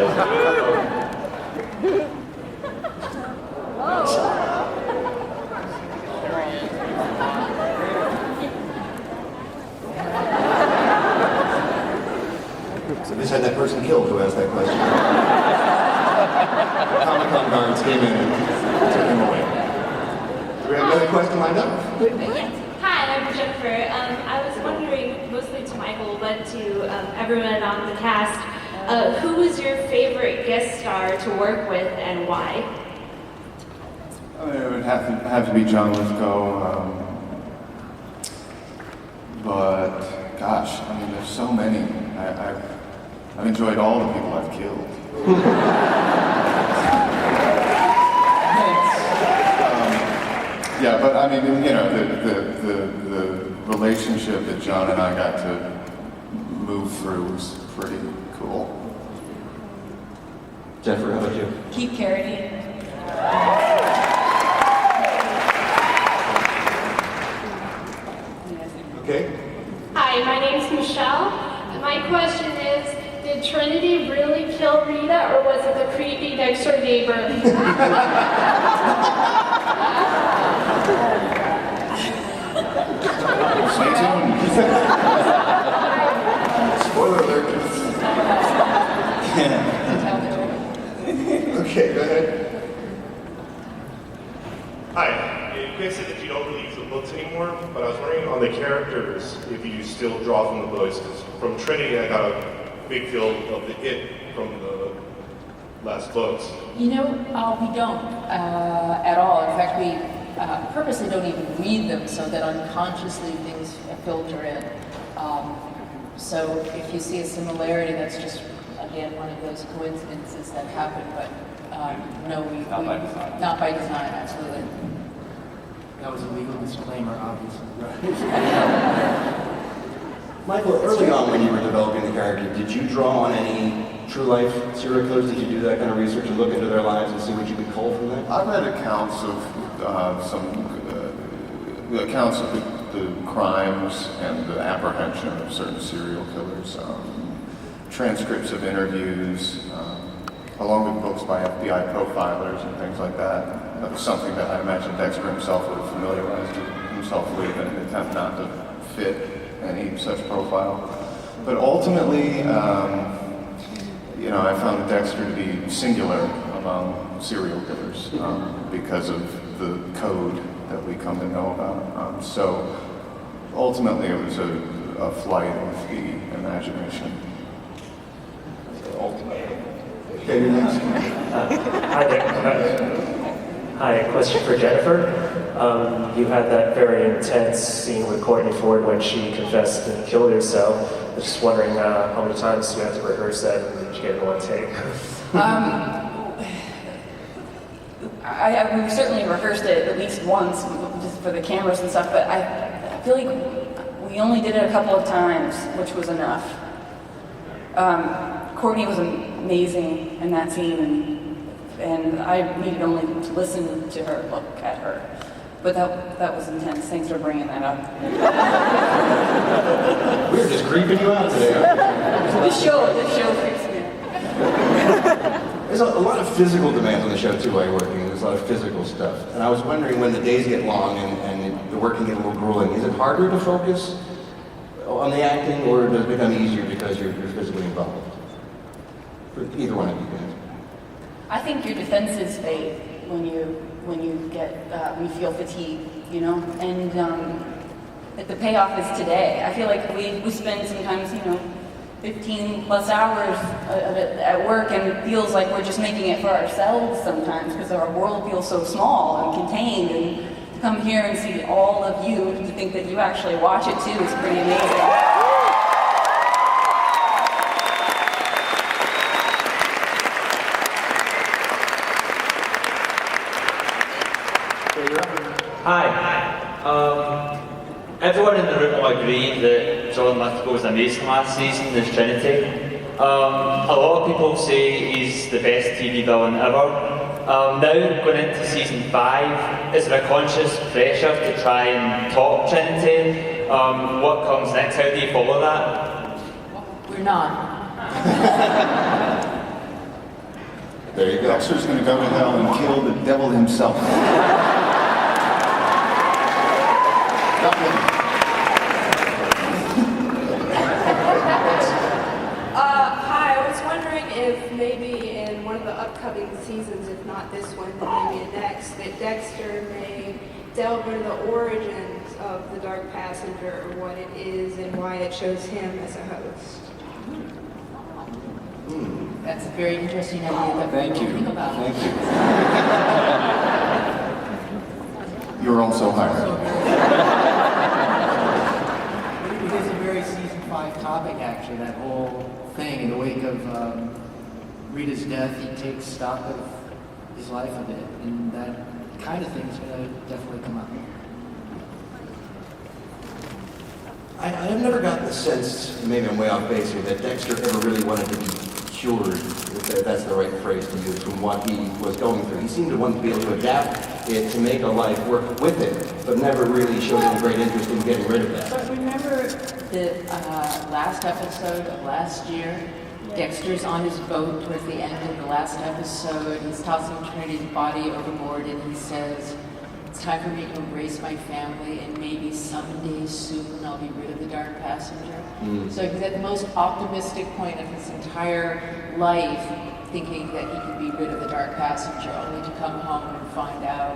So this had that person killed who asked that question. Comic-Con guards came in and took him away. Do we have another question lined up? Hi, I'm Jennifer. I was wondering, mostly to Michael, but to everyone on the cast, who was your favorite guest star to work with and why? I mean, it would have to be John Lithgow. But gosh, I mean, there's so many. I've enjoyed all the people I've killed. Yeah, but I mean, you know, the relationship that John and I got to move through was pretty Cool. Jennifer, how about you? Keith Carradine. Okay. Hi, my name's Michelle. My question is, did Trinity really kill Rita, or was it the creepy next-door neighbor? Stay tuned. Spoiler alert. Okay, go ahead. Hi. You guys said that you don't really use the books anymore, but I was wondering on the characters if you still draw from the books. 'Cause from Trinity, I got a big feel of the it from the last books. You know, we don't at all. In fact, we purposely don't even read them so that unconsciously things filter in. So if you see a similarity, that's just, again, one of those coincidences that happen, but no, Not by design. Not by design, absolutely. That was a legal disclaimer, obviously. Michael, early on when you were developing the character, did you draw on any true life serial killers? Did you do that kind of research and look into their lives and see what you could cull from that? I've read accounts of accounts of the crimes and the apprehension of certain serial killers, transcripts of interviews, along with books by FBI profilers and things like that. That was something that I imagine Dexter himself would have familiarized himself with in an attempt not to fit any such profile. But ultimately, you know, I found Dexter to be singular among serial killers because of the code that we come to know about. So ultimately, it was a flight of the imagination. Ultimately. Okay, you're next. Hi there. Hi, a question for Jennifer. You had that very intense scene with Courtney Ford when she confessed and killed herself. I was just wondering how many times you had to rehearse that and did you get it in one take? We certainly rehearsed it at least once, just for the cameras and stuff, but I feel like we only did it a couple of times, which was enough. Courtney was amazing in that scene, and I needed only to listen to her, look at her. But that was intense. Thanks for bringing that up. We're just creeping you out today. This show freaks me out. There's a lot of physical demands on the show too while you're working. There's a lot of physical stuff. And I was wondering when the days get long and the work can get a little grueling, is it harder to focus on the acting, or does it become easier because you're physically involved? For either one of you guys. I think your defenses fade when you feel fatigue, you know, and the payoff is today. I feel like we spend sometimes, 15 plus hours at work, and it feels like we're just making it for ourselves sometimes because our world feels so small and contained. And to come here and see all of you, to think that you actually watch it too, is pretty amazing. Hi. Everyone in the room will agree that John Lithgow was amazing last season as Trinity. A lot of people say he's the best TV villain ever. Now, going into season 5, is there a conscious pressure to try and top Trinity? What comes next? How do you follow that? We're not. There you go. Dexter's going to go to hell and kill the devil himself. Hi, I was wondering if maybe in one of the upcoming seasons, if not this one, then maybe the next, that Dexter may delve into the origins of the Dark Passenger, or what it is and why it chose him as a host. That's a very interesting idea that Thank we you. don't think about. Thank you. You're also hired. It is a very season 5 topic, actually, that whole thing. In the wake of Rita's death, he takes stock of his life a bit, and that kind of thing's going to definitely come up. I've never gotten the sense, maybe I'm way off base here, that Dexter ever really wanted to be cured, if that's the right phrase to use, from what he was going through. He seemed to want to be able to adapt it to make a life work with it, but never really showed any great interest in getting rid of that. But remember the last episode of last year? Dexter's on his boat towards the end of the last episode. He's tossing Trinity's body overboard and he says, "It's time for me to embrace my family and maybe someday soon I'll be rid of the dark passenger." So he's at the most optimistic point of his entire life, thinking that he could be rid of the dark passenger, only to come home and find out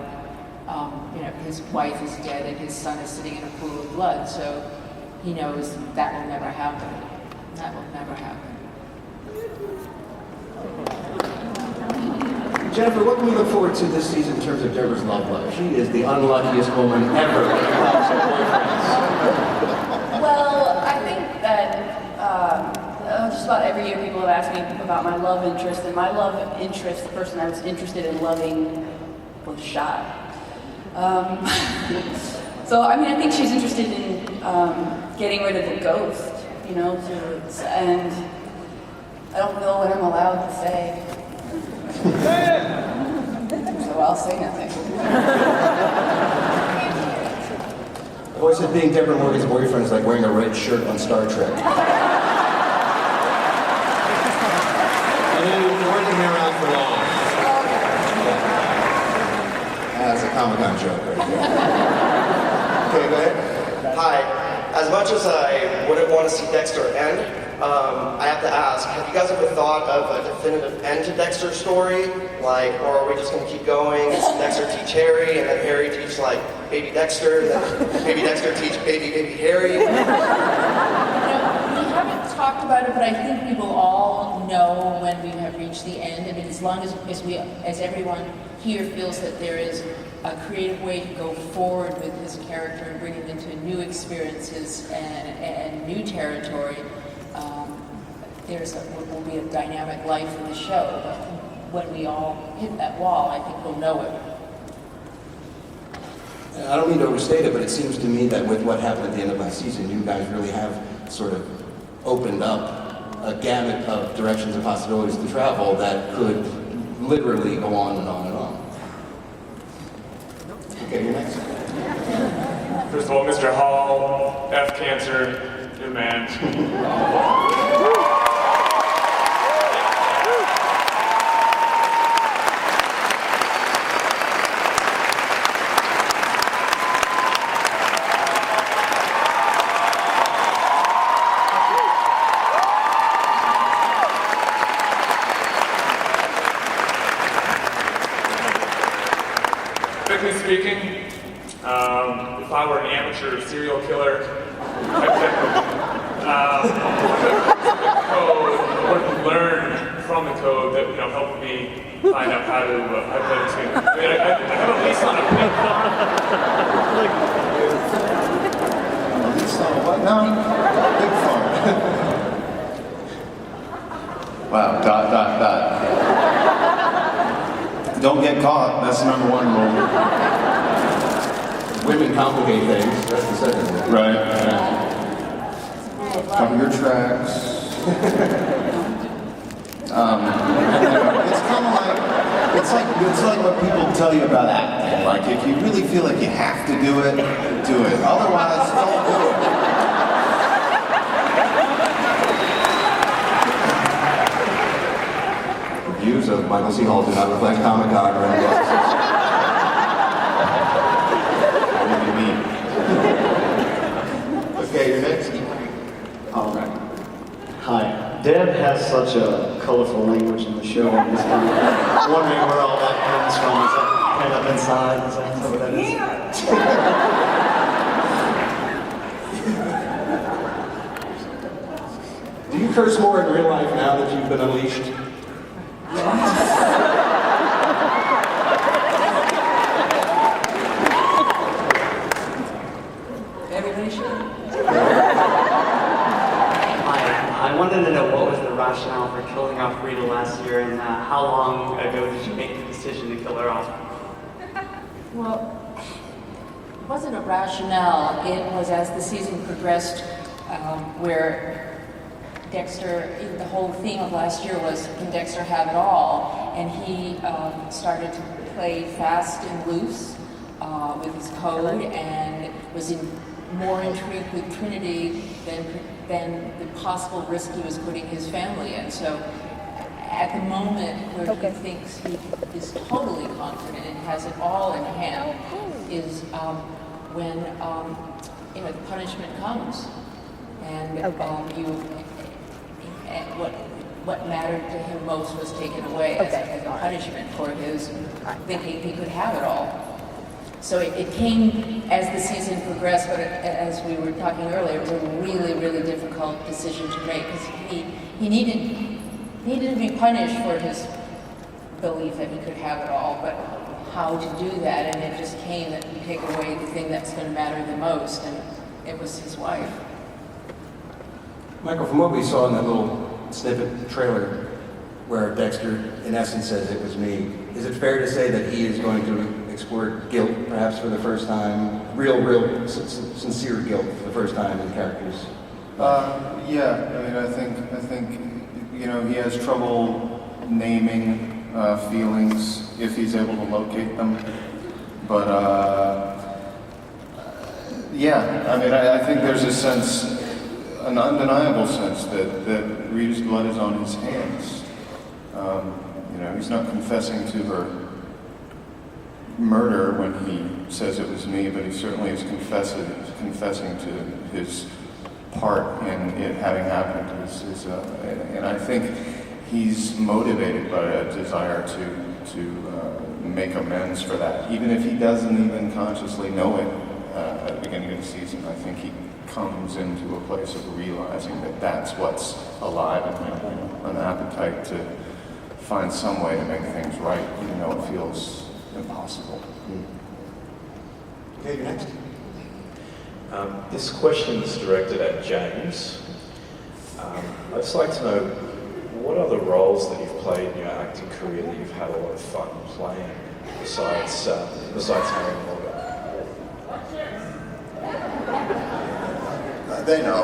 his wife is dead and his son is sitting in a pool of blood. So he knows that will never happen. That will never happen. Jennifer, what can we look forward to this season in terms of Deborah's love life? She is the unluckiest woman ever when it comes to boyfriends. Well, I think that just about every year people have asked me about my love interest, and my love interest, the person I was interested in loving, was shy. So, I mean, I think she's interested in getting rid of the ghost, and I don't know what I'm allowed to say. So I'll say nothing. I've always said being Deborah Morgan's boyfriend is like wearing a red shirt on Star Trek. You weren't going to be around for long. That's a Comic-Con joke right there. Okay, go ahead. Hi. As much as I wouldn't want to see Dexter end, I have to ask, have you guys ever thought of a definitive end to Dexter's story? Like, or are we just going to keep going? Does Dexter teach Harry, and then Harry teach, like, baby Dexter, and then baby Dexter teach baby Harry? We haven't talked about it, but I think we will all know when we have reached the end. I mean, as long as everyone here feels that there is a creative way to go forward with his character and bring him into new experiences and new territory, will be a dynamic life in the show. But when we all hit that wall, I think we'll know it. I don't mean to overstate it, but it seems to me that with what happened at the end of last season, you guys really have sort of opened up a gamut of directions and possibilities to travel that could literally go on and on and on. Okay, you're next. First of all, Mr. Hall, F cancer, new man. Technically speaking, if I were an amateur serial killer, or learn from the code that helped me find out how to play this game. I have a lease on a pig farm. A lease on a what now? Pig farm. Wow, ... Don't get caught, that's the number one rule. Women complicate things, that's the second one. Right. Yeah. Cover your tracks. It's kind of like, it's like what people tell you about acting. Like, if you really feel like you have to do it, do it. Otherwise, don't do it. Views of Michael C. Hall do not reflect Comic-Con or anything else. Okay, you're next. All right. Hi. Deb has such a colorful language in the show. I'm just kind of wondering where all that comes from. Is that kind of inside? Is that what that is? Do you curse more in real life now that you've been unleashed? Everybody should. I wanted to know what was the rationale for killing off Rita last year, and how long ago did you make the decision to kill her off? Well, it wasn't a rationale. It was as the season progressed, where Dexter, the whole theme of last year was, can Dexter have it all? And he started to play fast and loose with his code, and was more intrigued with Trinity than the possible risk he was putting his family in. So at the moment where he thinks he is totally confident and has it all in hand is when the punishment comes, and what mattered to him most was taken away as a punishment for his thinking he could have it all. So it came as the season progressed, but as we were talking earlier, it was a really, really difficult decision to make, because he needed to be punished for his belief that he could have it all, but how to do that, and it just came that you take away the thing that's going to matter the most, and it was his wife. Michael, from what we saw in that little snippet trailer where Dexter in essence says it was me, is it fair to say that he is going to explore guilt perhaps for the first time, real sincere guilt for the first time in characters? Yeah, I mean, I think he has trouble naming feelings if he's able to locate them, but yeah, I mean, I think there's a sense, an undeniable sense that Rita's blood is on his hands. He's not confessing to her murder when he says it was me, but he certainly is confessing to his part in it having happened. And I think he's motivated by a desire to make amends for that, even if he doesn't even consciously know it at the beginning of the season. I think he comes into a place of realizing that that's what's alive in him, an appetite to find some way to make things right, even though it feels impossible. Okay, you're next. This question is directed at James. I'd just like to know, what are the roles that you've played in your acting career that you've had a lot of fun playing, besides Harry and Morgan? They know.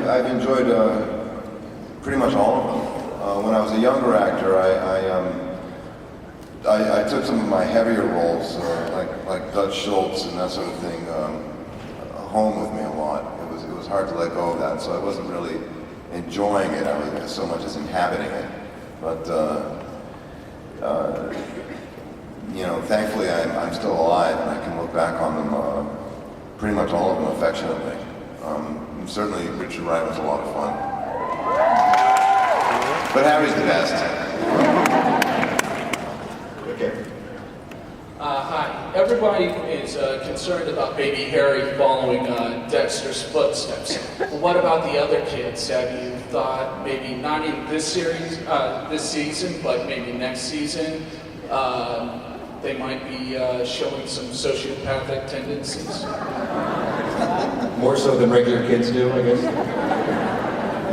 I've enjoyed pretty much all of them. When I was a younger actor, I took some of my heavier roles, like Dutch Schultz and that sort of thing, home with me a lot. It was hard to let go of that, so I wasn't really enjoying it. I was so much as inhabiting it. But thankfully I'm still alive, and I can look back on them, pretty much all of them affectionately. Certainly Richard Wright was a lot of fun. But Harry's the best. Okay. Hi. Everybody is concerned about baby Harry following Dexter's footsteps. What about the other kids? Have you thought maybe not in this series, this season, but maybe next season, they might be showing some sociopathic tendencies? More so than regular kids do, I guess?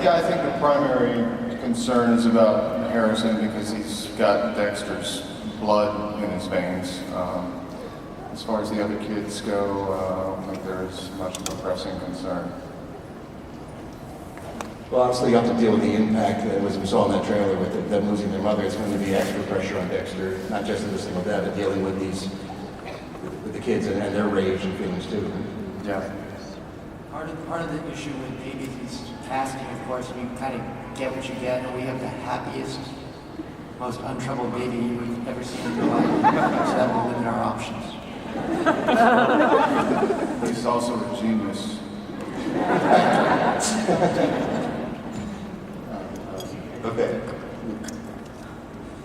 Yeah, I think the primary concern is about Harrison because he's got Dexter's blood in his veins. As far as the other kids go, I don't think there's much of a pressing concern. Well, obviously you have to deal with the impact that, as we saw in that trailer, with them losing their mother. It's going to be extra pressure on Dexter, not just in this thing with that, but dealing with with the kids and their rage and feelings too. Yeah. Part of the issue with babies is casting, of course, and you kind of get what you get, and we have the happiest, most untroubled baby you would ever see in your life, so that will limit our options. He's also a genius. Okay.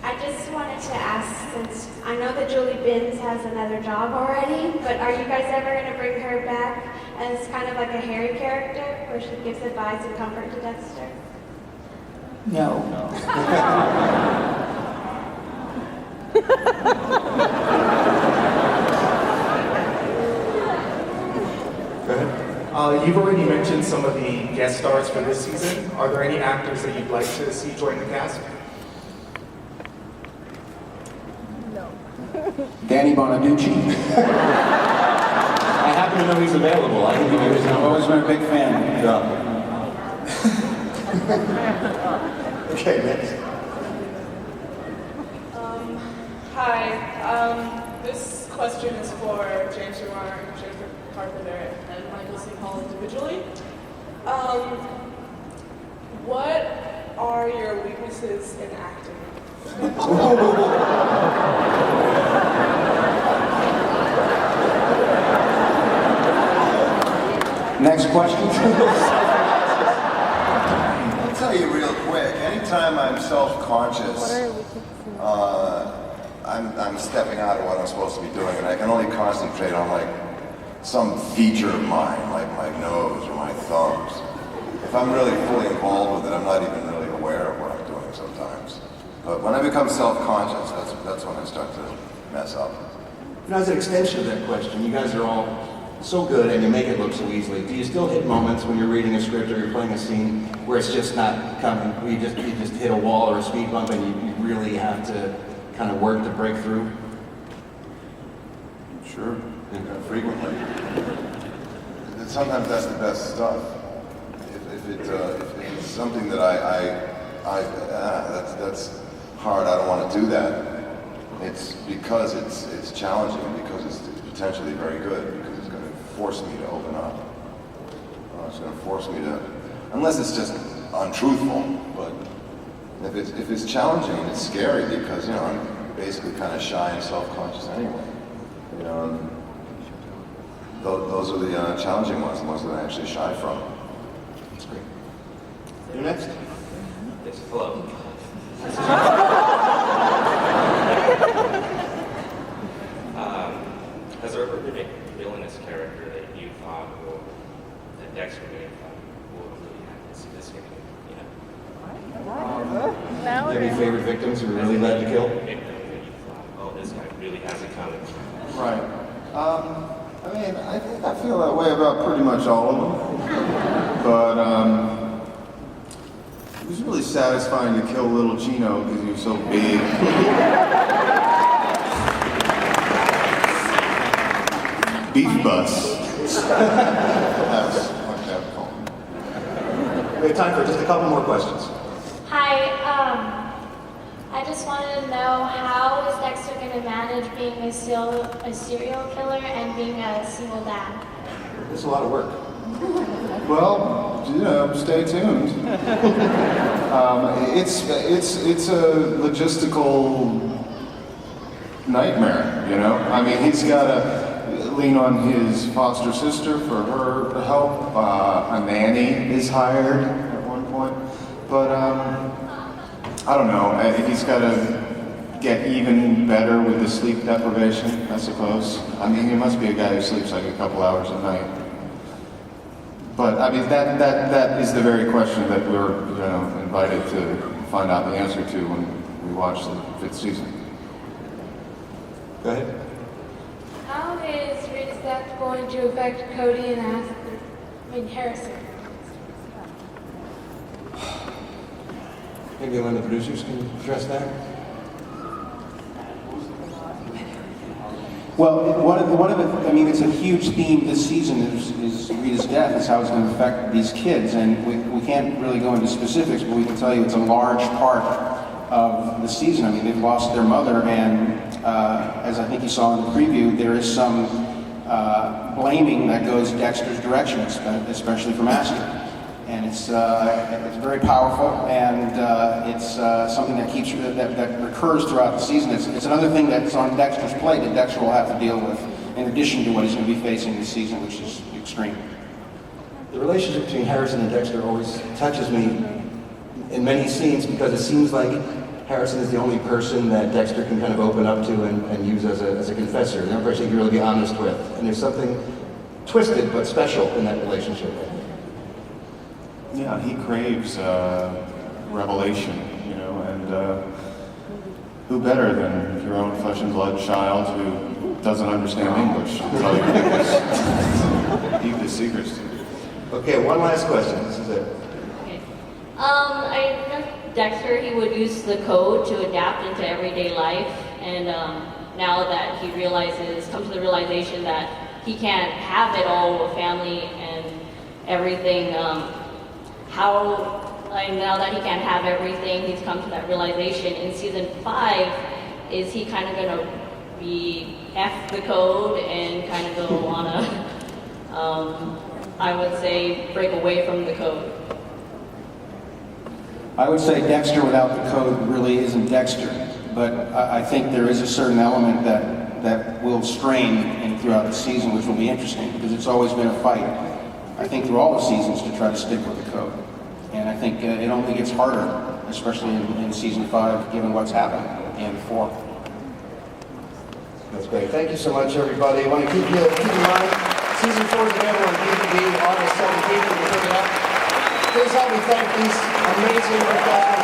I just wanted to ask, since I know that Julie Benz has another job already, but are you guys ever going to bring her back as kind of like a Harry character, where she gives advice and comfort to Dexter? No. Go ahead. You've already mentioned some of the guest stars for this season. Are there any actors that you'd like to see join the cast? No. Danny Bonaducci. I happen to know he's available. I can give you his I've number. always been a big fan. Okay, next. Hi. This question is for James Remar, Jennifer Carpenter, and Michael C. Hall individually. What are your weaknesses in acting? Next question. I'll tell you real quick. Anytime I'm self-conscious, I'm stepping out of what I'm supposed to be doing, and I can only concentrate on like some feature of mine, like my nose or my thumbs. If I'm really fully involved with it, I'm not even really aware of what I'm doing sometimes. But when I become self-conscious, that's when I start to mess up. You know, as an extension of that question, you guys are all so good and you make it look so easily. Do you still hit moments when you're reading a script or you're playing a scene where it's just not coming, where you just hit a wall or a speed bump and you really have to kind of work to break through? Sure, frequently. And sometimes that's the best stuff. If it's something that that's hard, I don't want to do that. It's because it's challenging, because it's potentially very good, because it's going to force me to open up. It's going to force me to, unless it's just untruthful. But if it's challenging and it's scary, because I'm basically kind of shy and self-conscious anyway. Those are the challenging ones, the ones that I'm actually shy from. That's great. You're next. Yes, hello. Has there ever been a villainous character that you thought, or that Dexter may have thought, will really have to see this game, Do you have any favorite victims who were really led to kill? That you thought, oh, this guy really has it coming. Right. I think I feel that way about pretty much all of them. But it was really satisfying to kill little Chino because he was so big. Beef bus. That's what that was called. We have time for just a couple more questions. Hi, I just wanted to know, how is Dexter going to manage being a serial killer and being a single dad? It's a lot of work. Well, stay tuned. It's a logistical nightmare, He's got to lean on his foster sister for her help. A nanny is hired at one point. But, I don't know. He's got to get even better with the sleep deprivation, I suppose. He must be a guy who sleeps like a couple hours a night. But that is the very question that we're invited to find out the answer to when we watch the 5th season. Go ahead. How is Rita's death going to affect Cody and Harrison? Maybe one of the producers can address that. Well, one of it, it's a huge theme this season is Rita's death, is how it's going to affect these kids. And we can't really go into specifics, but we can tell you it's a large part of the season. They've lost their mother, and as I think you saw in the preview, there is some blaming that goes Dexter's direction, especially from Aster. And it's very powerful, and it's something that recurs throughout the season. It's another thing that's on Dexter's plate that Dexter will have to deal with, in addition to what he's going to be facing this season, which is extreme. The relationship between Harrison and Dexter always touches me in many scenes, because it seems like Harrison is the only person that Dexter can kind of open up to and use as a confessor, the only person he can really be honest with. And there's something twisted but special in that relationship. Yeah, he craves revelation, and who better than your own flesh and blood child who doesn't understand English to tell you deepest secrets to you. Okay, one last question. This is it. I know Dexter, he would use the code to adapt into everyday life, and now that he comes to the realization that he can't have it all with family and everything. Now that he can't have everything, he's come to that realization. In season 5, is he kind of going to be F the code and kind of go on a, I would say, break away from the code? I would say Dexter without the code really isn't Dexter, but I think there is a certain element that will strain throughout the season, which will be interesting, because it's always been a fight, I think, through all the seasons to try to stick with the code. And I think it only gets harder, especially in season 5, given what's happened at the end of 4. That's great. Thank you so much, everybody. I want to keep in mind, season 4 is available on DVD August 17th. Please help me thank these amazing professionals.